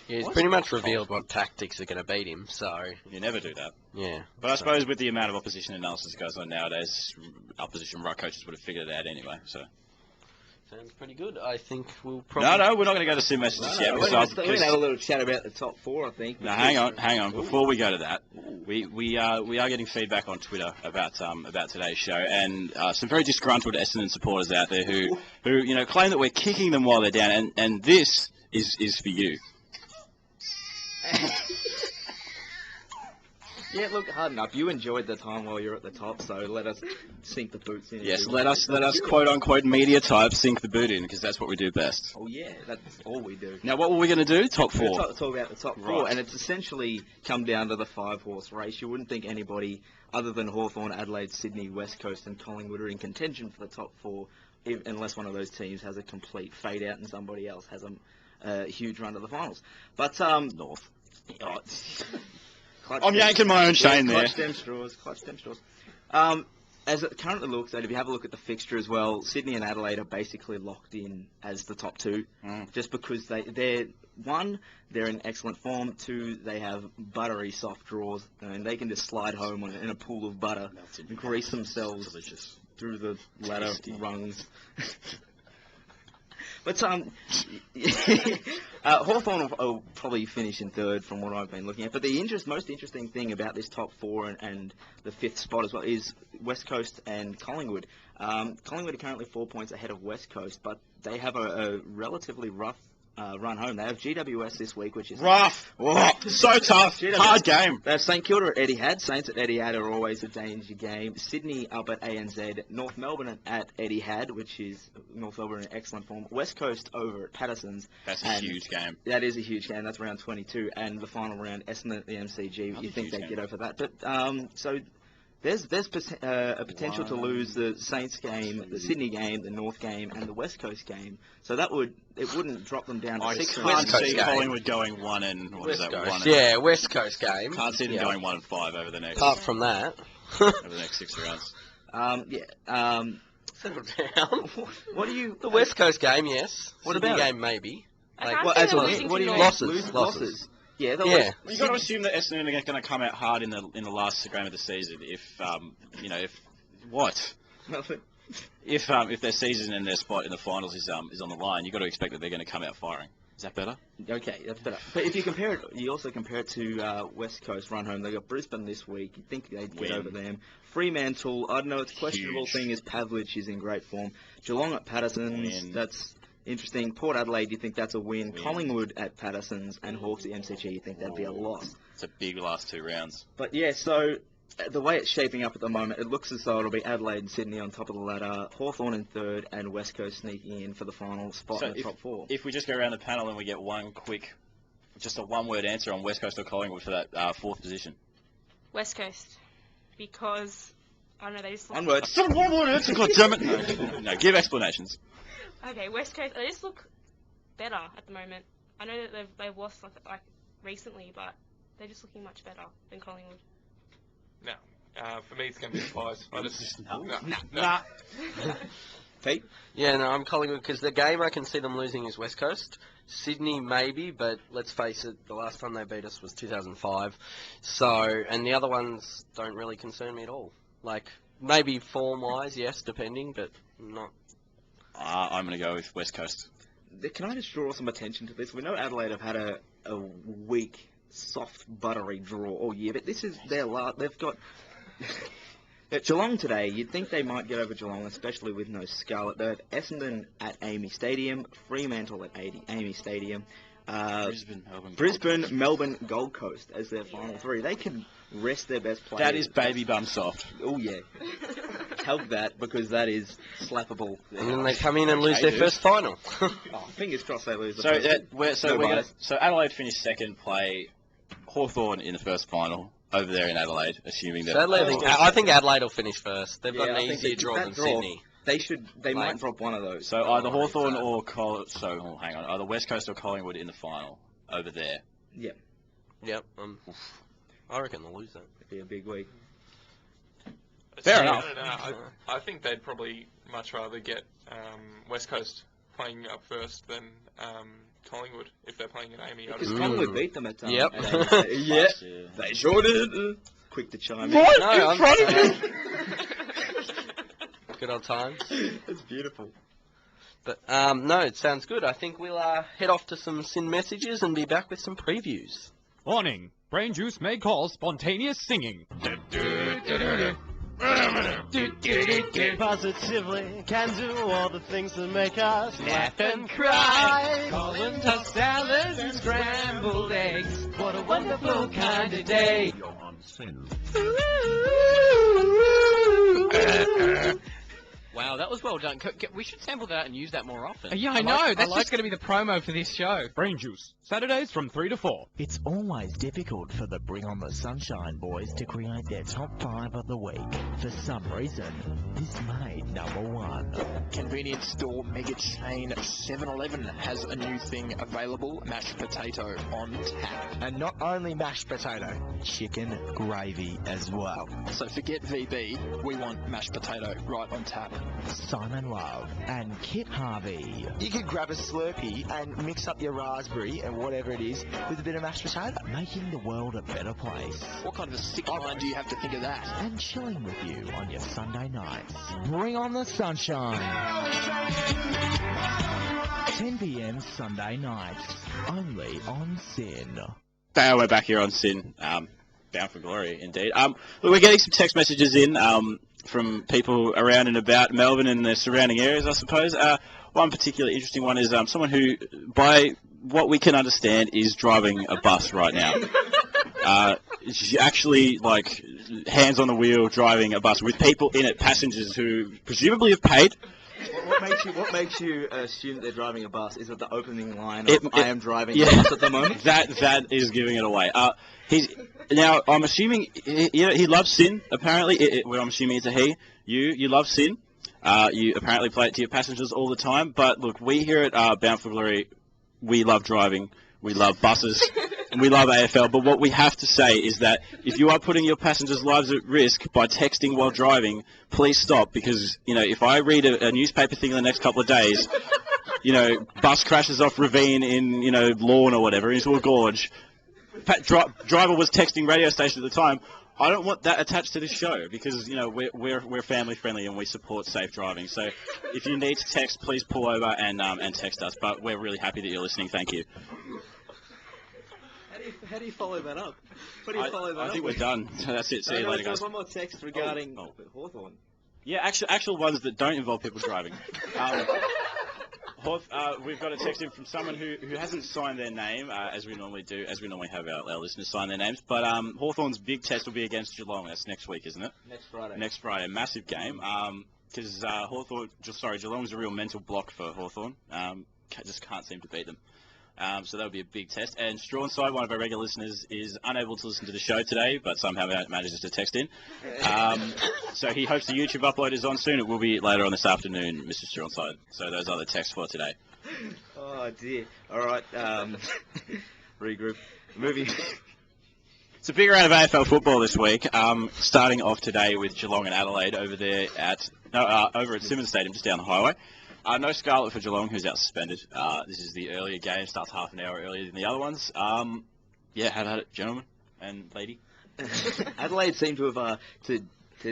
He's pretty much revealed what tactics are going to beat him, so... You never do that. Yeah. But I suppose with the amount of opposition analysis that goes on nowadays, opposition ruck coaches would have figured it out anyway. So. Sounds pretty good. I think we'll probably... No, we're not going to go to sim messages yet. We're going to have a little chat about the top 4, I think. No, hang on. Before we go to that, we are getting feedback on Twitter about today's show, and some very disgruntled Essendon supporters out there who claim that we're kicking them while they're down, and this is for you. Yeah, look, hard enough. You enjoyed the time while you're at the top, so let us sink the boots in. Yes, let us quote unquote media type sink the boot in, because that's what we do best. Oh yeah, that's all we do. Now, what were we going to do? Top 4. We're talk about the top 4, Right. and it's essentially come down to the 5-horse race. You wouldn't think anybody other than Hawthorn, Adelaide, Sydney, West Coast, and Collingwood are in contention for the top 4, unless one of those teams has a complete fade out and somebody else has a huge run to the finals. But North. Clutch I'm yanking my own chain there. Clutch them straws. As it currently looks, and if you have a look at the fixture as well, Sydney and Adelaide are basically locked in as the top 2, just because they're in excellent form. 2, they have buttery soft draws, and they can just slide home in a pool of butter and grease themselves through the ladder rungs. But Hawthorn will probably finish in 3rd from what I've been looking at. But the most interesting thing about this top 4 and the 5th spot as well is West Coast and Collingwood. Collingwood are currently 4 points ahead of West Coast, but they have a relatively rough run home. They have GWS this week, which is rough. So tough. Hard game. They have St Kilda at Etihad. Saints at Etihad are always a danger game. Sydney up at ANZ. North Melbourne at Etihad, which is North Melbourne in excellent form. West Coast over at Patterson's. That's a huge game. That is a huge game. That's round 22. And the final round, Essendon at the MCG. You think they'd get over that. But so there's a potential to lose the Saints game, the Sydney game, the North game, and the West Coast game. So it wouldn't drop them down to 6. Can't see Collingwood going 1 and what is that? Coast. 1 Yeah, West Coast game. Can't see them going 1 and 5 over the next. Apart from that, over the next 6 rounds. Settle down. What do you? The West Coast game, yes. What Sydney about game, maybe. What do you mean? Losses. Yeah, You've got to assume that Essendon are going to come out hard in the last game of the season. If their season and their spot in the finals is on the line, you've got to expect that they're going to come out firing. Is that better? Okay, that's better. But if you compare it, you also compare it to West Coast run home. They got Brisbane this week. You'd think they'd get over them. Fremantle, I don't know. It's a questionable thing. Is Pavlich is in great form. Geelong at Patterson's. That's interesting. Port Adelaide, you think that's a win. Collingwood at Patterson's and Hawks at MCG, you think that'd be a loss. It's a big last 2 rounds. But yeah, so the way it's shaping up at the moment, it looks as though it'll be Adelaide and Sydney on top of the ladder, Hawthorn in 3rd, and West Coast sneaking in for the final spot in the top 4. If we just go around the panel and we get just a one-word answer on West Coast or Collingwood for that 4th position. West Coast, because I don't know, they just look... One word. One word answer. God damn it! No, give explanations. Okay, West Coast, they just look better at the moment. I know that they've lost like recently, but they're just looking much better than Collingwood. No. For me, it's going to be the Pies. I just... Nah. Pete? Yeah, no, I'm Collingwood because the game I can see them losing is West Coast. Sydney maybe, but let's face it, the last time they beat us was 2005. So, and the other ones don't really concern me at all. Like, maybe form-wise, yes, depending, but not... I'm going to go with West Coast. Can I just draw some attention to this? We know Adelaide have had a weak, soft, buttery draw all year, but this is their last... They've got... At Geelong today, you'd think they might get over Geelong, especially with no Scarlett. They have Essendon at Amy Stadium, Fremantle at Amy Stadium, Brisbane, Melbourne, Gold Coast as their final 3. They can rest their best players. That is baby bum soft. Oh, yeah. Hug that, because that is slappable. And then they come in and lose their first final. Fingers crossed they lose the first. So Adelaide finished 2nd, play Hawthorn in the first final. Over there in Adelaide, assuming that... I think Adelaide will finish first. They've got an easier draw than Sydney. They might drop one of those. So either Hawthorn or hang on, either West Coast or Collingwood in the final over there. Yep. Yep. I reckon they'll lose that. It'd be a big week. Fair enough. I think they'd probably much rather get West Coast playing up first than Collingwood if they're playing at Amy. Because Collingwood beat them at Yep. at yeah, they sure did. quick to chime in. What? No, I'm good old times. It's beautiful. But no, it sounds good. I think we'll head off to some Sin messages and be back with some previews. Warning: brain juice may cause spontaneous singing. Positively can do all the things that make us laugh and cry. Calling tossed salads and scrambled eggs. What a wonderful kind of day. You're on Sin. Wow, that was well done. We should sample that and use that more often. Yeah, I know. That's just going to be the promo for this show. Brain juice. Saturdays from 3 to 4. It's always difficult for the Bring On the Sunshine boys to create their top 5 of the week. For some reason, this made number 1. Convenience store mega chain 7-Eleven has a new thing available: mashed potato on tap. And not only mashed potato, chicken gravy as well. So forget VB, we want mashed potato right on tap. Simon Love and Kit Harvey. You could grab a Slurpee and mix up your raspberry and whatever it is with a bit of mashed potato, making the world a better place. What kind of a sick mind do you have to think of that? And chilling with you on your Sunday nights. Bring on the sunshine. 10 p.m. Sunday nights, only on Sin. We're back here on Sin. Bound for glory, indeed. Look, we're getting some text messages in from people around and about Melbourne and the surrounding areas, I suppose. One particularly interesting one is someone who, by what we can understand, is driving a bus right now. She's actually, like, hands on the wheel driving a bus with people in it, passengers who presumably have paid. What makes you assume they're driving a bus? Is it the opening line of I am driving a bus at the moment? That is giving it away. Now, I'm assuming he loves Sin, apparently. Well, I'm assuming it's a he. You love Sin. You apparently play it to your passengers all the time. But, look, we here at Bound for Glory, we love driving. We love buses. And we love AFL. But what we have to say is that if you are putting your passengers' lives at risk by texting while driving, please stop. Because, if I read a newspaper thing in the next couple of days, bus crashes off ravine in, lawn or whatever into a gorge. Driver was texting radio station at the time. I don't want that attached to this show because we're family friendly and we support safe driving. So if you need to text, please pull over and text us. But we're really happy that you're listening. Thank you. How do you follow that up? What do you follow that up? I think we're done. So that's it. See you later, guys. One more text regarding Hawthorn. Yeah, actual ones that don't involve people driving. We've got a text in from someone who hasn't signed their name, as we normally do, as we normally have our listeners sign their names. But Hawthorn's big test will be against Geelong. That's next week, isn't it? Next Friday. Massive game. Because Geelong's a real mental block for Hawthorn. Just can't seem to beat them. So that'll be a big test. And Strawnside, one of our regular listeners, is unable to listen to the show today, but somehow manages to text in. So he hopes the YouTube upload is on soon. It will be later on this afternoon, Mr. Strawnside. So those are the texts for today. Oh, dear. All right. Regroup. Moving. It's a big round of AFL football this week. Starting off today with Geelong and Adelaide over at Simmons Stadium, just down the highway. No Scarlett for Geelong, who's out suspended. This is the earlier game, starts half an hour earlier than the other ones. Have at it, gentlemen and lady. Adelaide seem to have,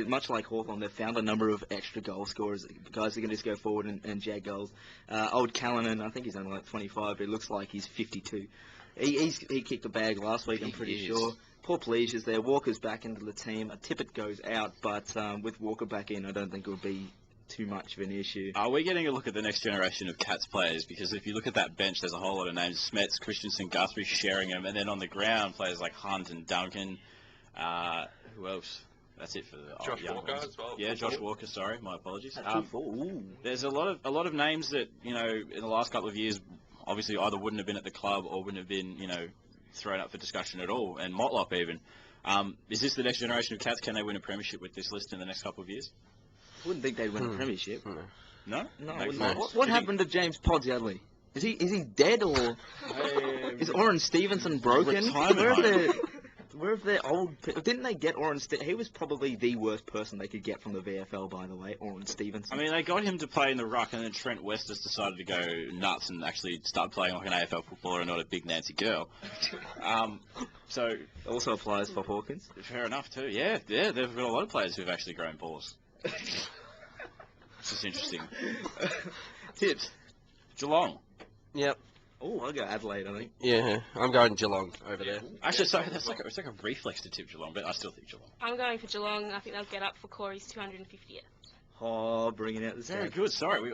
much like Hawthorn, they've found a number of extra goal scorers, guys who can just go forward and jag goals. Old Callanan, I think he's only like 25, but it looks like he's 52. He kicked the bag last week, I'm pretty sure. Poor Pleasure's there. Walker's back into the team. Tippett goes out, but with Walker back in, I don't think it will be too much of an issue. Are we getting a look at the next generation of Cats players? Because if you look at that bench, there's a whole lot of names: Smets, Christensen, Guthrie, Sheringham, and then on the ground, players like Hunt and Duncan. Who else? That's it for the Josh young Walker ones. as well. Yeah, Josh Walker. Sorry, my apologies. Ooh. There's a lot of names that in the last couple of years, obviously either wouldn't have been at the club or wouldn't have been thrown up for discussion at all, and Motlop even. Is this the next generation of Cats? Can they win a premiership with this list in the next couple of years? I wouldn't think they'd win a premiership. No? What happened to James Podsiadly? Is he dead or is Oren Stevenson broken? Where have their old... Didn't they get Oren He was probably the worst person they could get from the VFL, by the way, Oren Stevenson. I mean, they got him to play in the ruck, and then Trent West just decided to go nuts and actually start playing like an AFL footballer and not a big Nancy girl. So also applies for Hawkins. Fair enough too. Yeah, they've got a lot of players who've actually grown balls. This is interesting. Tips. Geelong. Yep. Oh, I'll go Adelaide, I think. Yeah, I'm going Geelong over there. Actually, sorry, it's like a reflex to tip Geelong, but I still think Geelong. I'm going for Geelong. I think they'll get up for Corey's 250th. Oh, bringing out the Very good. Sorry,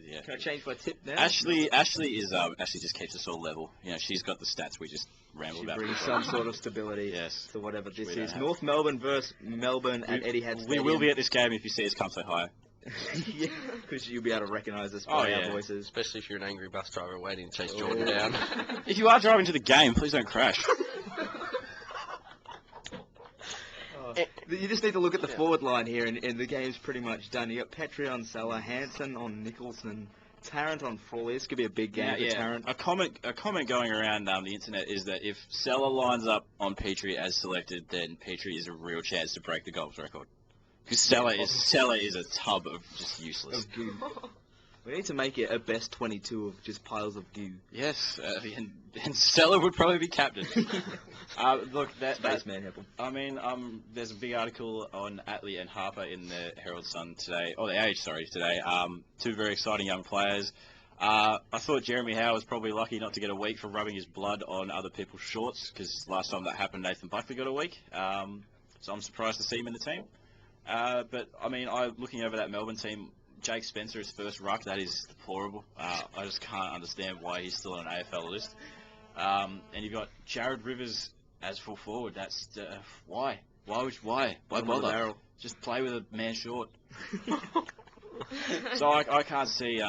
yeah. Can I change my tip now? Ashley just keeps us all level. You know, she's got the stats. We just ramble about. Brings some sort of stability. Yes. To whatever this is. North Melbourne versus Melbourne at Etihad Stadium. We will be at this game if you see us come say hi. Yeah, because you'll be able to recognise us by our voices. Especially if you're an angry bus driver waiting to chase Jordan down. If you are driving to the game, please don't crash. You just need to look at the forward line here, and the game's pretty much done. You got Petrie on Salah, Hansen on Nicholson, Tarrant on Frawley. This could be a big game for Tarrant. A comment going around the internet is that if Salah lines up on Petrie as selected, then Petrie is a real chance to break the goals record. Because Salah is a tub of just useless. Of goo. We need to make it a best 22 of just piles of goo. Yes, and Salah would probably be captain. Look, Spaceman Heppel. I mean, there's a big article on Atley and Harper in the Herald Sun today, or the Age, sorry, today. Two very exciting young players. I thought Jeremy Howe was probably lucky not to get a week for rubbing his blood on other people's shorts, because last time that happened, Nathan Buckley got a week. So I'm surprised to see him in the team. But, I mean, looking over that Melbourne team, Jake Spencer, his first ruck, that is deplorable. I just can't understand why he's still on an AFL list. And you've got Jared Rivers as full forward. That's why? Why bother? Just play with a man short. So I can't see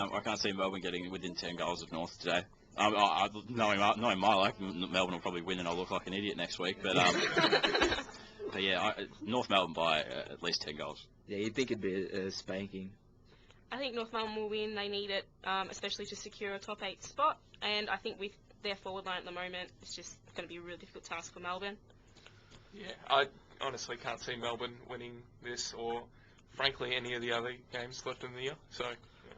Melbourne getting within 10 goals of North today. Knowing my luck, Melbourne will probably win, and I'll look like an idiot next week. But but yeah, North Melbourne by at least 10 goals. Yeah, you'd think it'd be a spanking. I think North Melbourne will win. They need it, especially to secure a top 8 spot. And I think with their forward line at the moment, it's just going to be a really difficult task for Melbourne. Yeah, I honestly can't see Melbourne winning this, or frankly any of the other games left in the year. So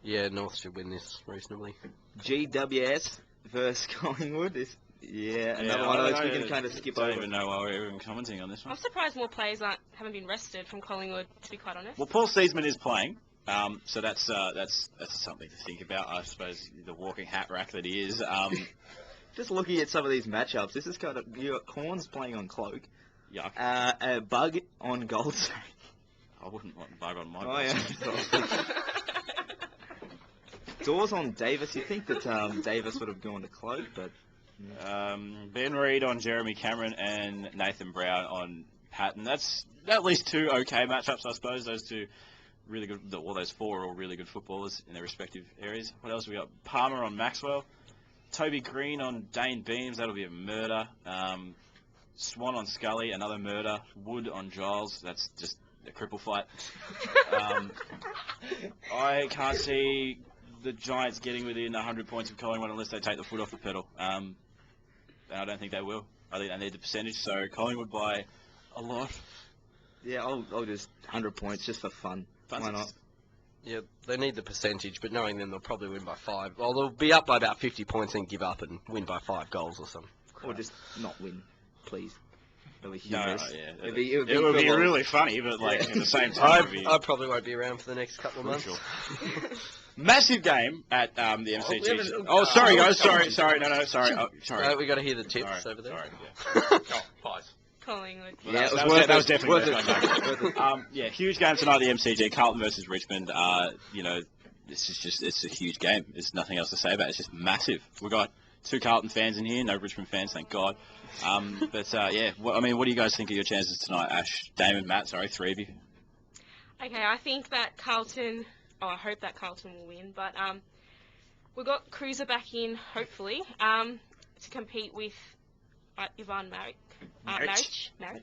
yeah, North should win this reasonably. GWS versus Collingwood is another one of those we can kind of skip over. I don't even know why we're even commenting on this one. I'm surprised more players haven't been rested from Collingwood, to be quite honest. Well, Paul Seaman is playing. So that's something to think about, I suppose. The walking hat rack that he is. Just looking at some of these matchups, this is kind of, you got Corns playing on Cloke. Yuck. Bug on Goldstein. I wouldn't want Bug on my Goldstein. Dawes on Davis. You think that Davis would have gone to Cloke, but Ben Reid on Jeremy Cameron and Nathan Brown on Patton. That's at least two okay matchups, I suppose. Those two really good. Well, those four are all really good footballers in their respective areas. What else have we got? Palmer on Maxwell. Toby Green on Dane Beams. That'll be a murder. Swan on Scully. Another murder. Wood on Giles. That's just a cripple fight. I can't see the Giants getting within 100 points of Collingwood unless they take the foot off the pedal. And I don't think they will. I think they need the percentage. So Collingwood by a lot. Yeah, I'll just 100 points just for fun. Why not? Yeah, they need the percentage, but knowing them, they'll probably win by 5. Well, they'll be up by about 50 points and give up and win by 5 goals or something. Or just not win, please. It'll be No, humorous. yeah. It would be really funny, but like at the same time, I probably won't be around for the next couple of months. Massive game at the MCG. Oh, sorry guys, sorry. No, sorry. Oh, sorry. We got to hear the tips over there. Sorry. Pause. Collingwood. Yeah, that was definitely worth it. Yeah, huge game tonight at the MCG. Carlton versus Richmond. It's a huge game. There's nothing else to say about it. It's just massive. We've got 2 Carlton fans in here, no Richmond fans, thank God. What do you guys think of your chances tonight, Ash, Damon, Matt? Sorry, 3 of you. Okay, I think that Carlton. Oh, I hope that Carlton will win. But we've got Cruiser back in, hopefully, to compete with Ivan Marek.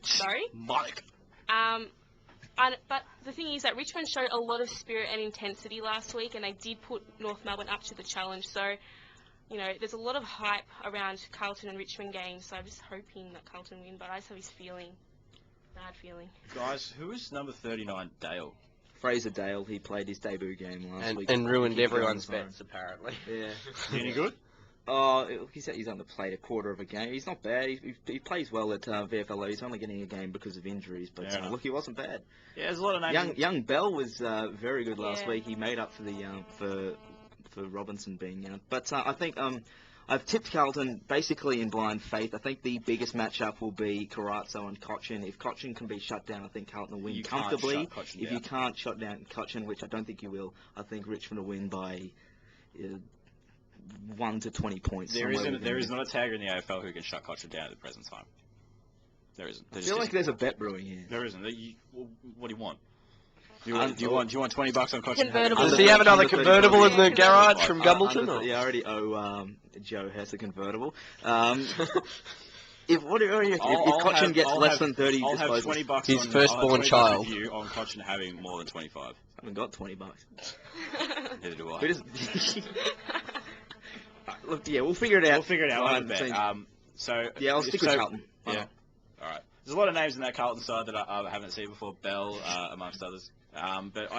Sorry. Marek. But the thing is that Richmond showed a lot of spirit and intensity last week, and they did put North Melbourne up to the challenge. So, there's a lot of hype around Carlton and Richmond games, so I'm just hoping that Carlton win, but I just have this bad feeling. Guys, who is number 39, Dale? Fraser Dale, he played his debut game last week. And ruined everyone's bets, apparently. Yeah. Any good? He said he's only played a quarter of a game. He's not bad. He plays well at VFLO. He's only getting a game because of injuries, but look, he wasn't bad. Yeah, there's a lot of names. Young Bell was very good last week. He made up for the for Robinson being out. But I think I've tipped Carlton basically in blind faith. I think the biggest matchup will be Carazzo and Cochin. If Cochin can be shut down, I think Carlton will win comfortably. If you can't shut down Cochin, which I don't think you will, I think Richmond will win by 1 to 20 points. There is not a tagger in the AFL who can shut Cochin down at the present time. There isn't. I feel like there's a bet brewing here. There isn't. What do you want? Do you want $20 on Cochin? Does he have another convertible in the garage from Gumbleton? Yeah, I already owe Joe Hess a convertible. If Cochin gets less than 30 I'll have disposals, $20 his firstborn child. On Cochin having more than 25. I haven't got $20. Neither do I. Look, yeah, we'll figure it out. We'll have a bet. Yeah, I'll stick with Carlton. Yeah. All right. There's a lot of names in that Carlton side that I haven't seen before. Bell, amongst others. But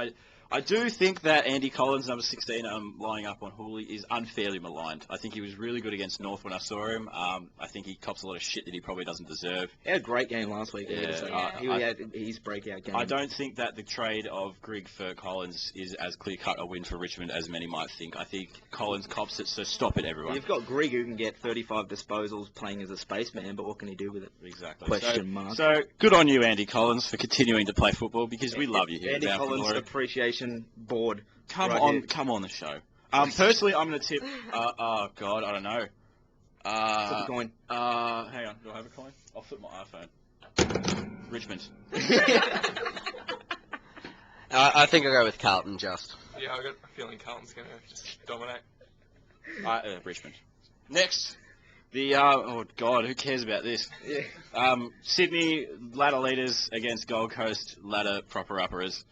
I do think that Andy Collins, number 16, lining up on Hooley, is unfairly maligned. I think he was really good against North when I saw him. I think he cops a lot of shit that he probably doesn't deserve. He had a great game last week. He had his breakout game. I don't think that the trade of Grigg for Collins is as clear-cut a win for Richmond as many might think. I think Collins cops it, so stop it, everyone. You've got Grigg who can get 35 disposals playing as a spaceman, but what can he do with it? Exactly. Question mark. So good on you, Andy Collins, for continuing to play football, because we love you here. Andy Collins Appreciation Board. Come on the show. Personally, I'm going to tip. Oh God, I don't know. Flip a coin. Hang on, do I have a coin? I'll flip my iPhone. Richmond. I think I'll go with Carlton just. Yeah, I've got a feeling Carlton's going to just dominate. Richmund. Next. Oh God, who cares about this? Yeah. Sydney ladder leaders against Gold Coast ladder proper uppers.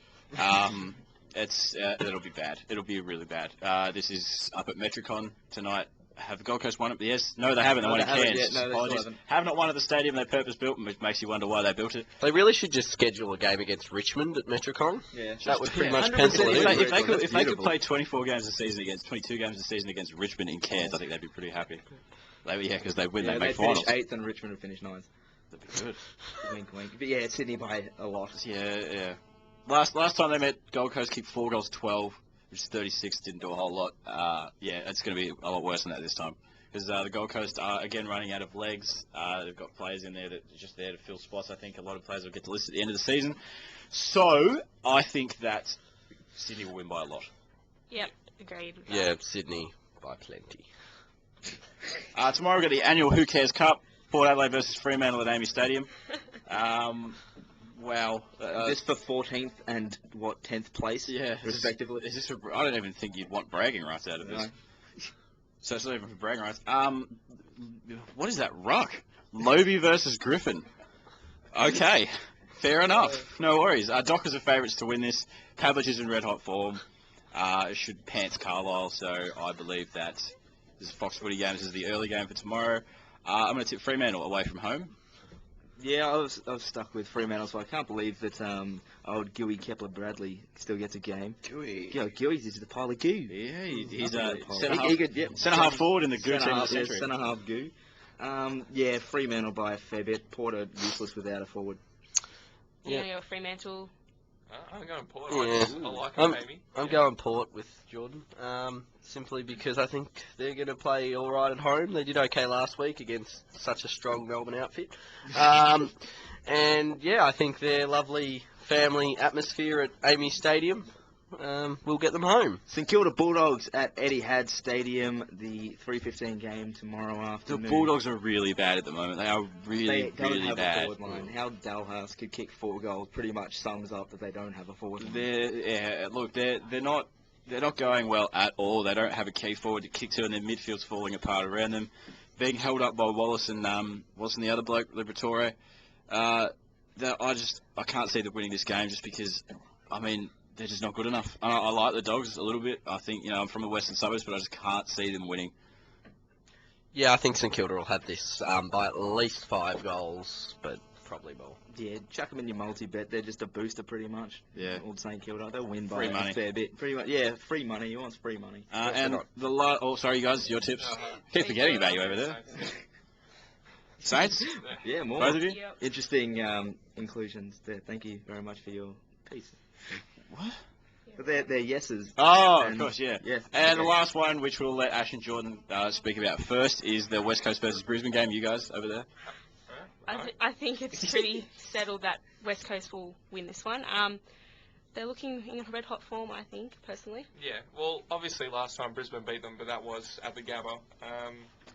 It'll be bad. It'll be really bad. This is up at Metricon tonight. Have Gold Coast won it? Yes. No, they haven't. They won in Cairns. Apologies. Have not won at the stadium they purpose-built, which makes you wonder why they built it. They really should just schedule a game against Richmond at Metricon. Yeah. That would pretty much pencil it in. If they could play 22 games a season against Richmond in Cairns, I think they'd be pretty happy. Because they win, they make finals. Finish 8th and Richmond would finish 9th. That'd be good. Wink, wink. But yeah, Sydney by a lot. Yeah. Last time they met, Gold Coast kicked 4 goals 12, which is 36, didn't do a whole lot. It's going to be a lot worse than that this time. Because the Gold Coast are, again, running out of legs. They've got players in there that are just there to fill spots. I think a lot of players will get to list at the end of the season. So, I think that Sydney will win by a lot. Yep, agreed. Yeah, Sydney by plenty. Tomorrow we've got the annual Who Cares Cup, Port Adelaide versus Fremantle at Amy Stadium. Wow. This for 14th and 10th place, respectively. Is this I don't even think you'd want bragging rights out of this. No. So it's not even for bragging rights. What is that ruck? Lobie versus Griffin. Okay, fair enough. No worries. Dockers are favourites to win this. Cabbage is in red hot form. It should pants Carlisle, so I believe that this is Fox Footy Games. This is the early game for tomorrow. I'm going to tip Fremantle away from home. Yeah, I was stuck with Fremantle, so I can't believe that old Gooey Kepler-Bradley still gets a game. Gooey. Yeah, Gooey's just a pile of goo. Yeah, he's a centre-half forward in the goo team of the century. Centre-half goo. Yeah, Fremantle by a fair bit. Port are useless without a forward. Yeah, Fremantle. I'm going Port. Yeah. I like it, maybe. I'm going Port with Jordan, simply because I think they're going to play all right at home. They did okay last week against such a strong Melbourne outfit. And, yeah, I think their lovely family atmosphere at Amy Stadium will get them home. St Kilda Bulldogs at Etihad Stadium, the 3:15 game tomorrow afternoon. The Bulldogs are really bad at the moment. They are really bad. They don't have a forward line. How Dalhouse could kick 4 goals pretty much sums up that they don't have a forward line. They're not going well at all. They don't have a key forward to kick to, and their midfield's falling apart around them. Being held up by Wallace and wasn't the other bloke, Liberatore. I can't see them winning this game just because, they're just not good enough. I like the Dogs a little bit. I think, I'm from the western suburbs, but I just can't see them winning. Yeah, I think St Kilda will have this by at least 5 goals, but probably more. Yeah, chuck them in your multi-bet. They're just a booster pretty much. Yeah. Old St Kilda. They'll win by Free money. a fair bit. Pretty much. Yeah, free money. He wants free money. And oh, sorry, you guys, your tips. Keep forgetting about you over there. Saints? Yeah, more. Both of you? Interesting inclusions there. Thank you very much for your piece. What? But they're yeses. Oh, And- of course, yeah. Yeah. And the last one, which we'll let Ash and Jordan speak about first, is the West Coast versus Brisbane game. You guys over there? I think it's pretty settled that West Coast will win this one. They're looking in red hot form, I think, personally. Yeah, well, obviously last time Brisbane beat them, but that was at the Gabba.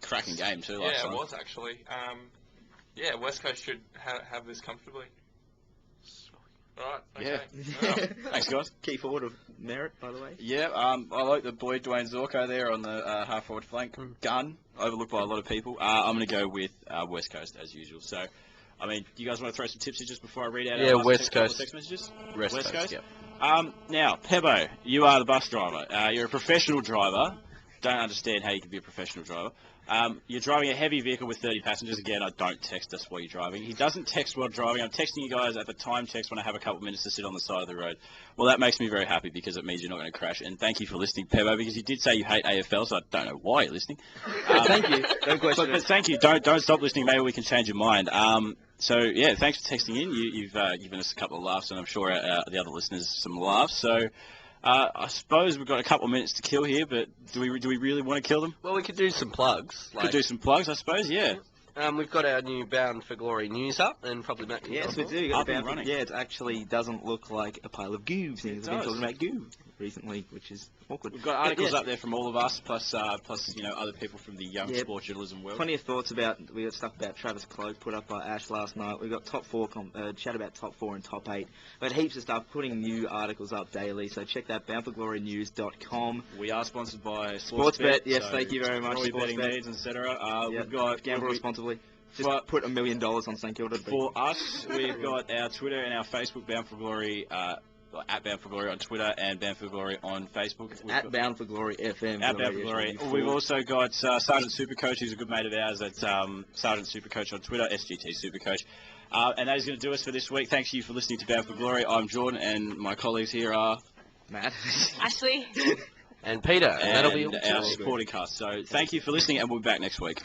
Cracking game too last time. Yeah, it was actually. Yeah, West Coast should have this comfortably. Right. Okay. Yeah. Thanks, guys. Key forward of merit, by the way. Yeah, I like the boy Dwayne Zorko there on the half-forward flank. Gun, overlooked by a lot of people. I'm going to go with West Coast, as usual. So, I mean, do you guys want to throw some tips in just before I read out our West Coast. text messages? West Coast, yeah. Now, Pebo, you are the bus driver. You're a professional driver. Don't understand how you can be a professional driver. You're driving a heavy vehicle with 30 passengers. Again, I don't text us while you're driving. He doesn't text while driving. I'm texting you guys at the time text when I have a couple minutes to sit on the side of the road. Well, that makes me very happy because it means you're not going to crash. And thank you for listening, Pebo, because you did say you hate AFL, so I don't know why you're listening. Thank you. Don't question but thank you. Don't stop listening. Maybe we can change your mind. So, yeah, thanks for texting in. You've given us a couple of laughs, and I'm sure the other listeners some laughs. So, I suppose we've got a couple of minutes to kill here, but do we really want to kill them? Well, we could do some plugs. Could do some plugs, I suppose, yeah. We've got our new Bound for Glory news up, and probably Matt can Yes, go we on. do. Up and running. Yeah, it actually doesn't look like a pile of goo. We've been does. talking about goo recently, which is awkward. We've got articles up there from all of us, plus other people from the young sports journalism world. Plenty of thoughts about. We got stuff about Travis Cloke put up by Ash last night. We got top 4 chat about top 4 and top 8. But heaps of stuff, putting new articles up daily. So check that boundforglorynews.com. We are sponsored by Sportsbet. Yes, so thank you very much. For all your betting Sportsbet. needs, etc. We've got gamble responsibly. Just put $1 million on St Kilda. For us, we've got our Twitter and our Facebook, Bound for Glory, at Bound for Glory on Twitter and Bound for Glory on Facebook. At Bound for Glory FM. At Bound for Glory. We've also got Sergeant Supercoach, who's a good mate of ours. That's Sergeant Supercoach on Twitter, SGT Supercoach. And that is going to do us for this week. Thanks to you for listening to Bound for Glory. I'm Jordan, and my colleagues here are Matt, Ashley, and Peter. And that'll be our supporting cast. So thank you for listening, and we'll be back next week.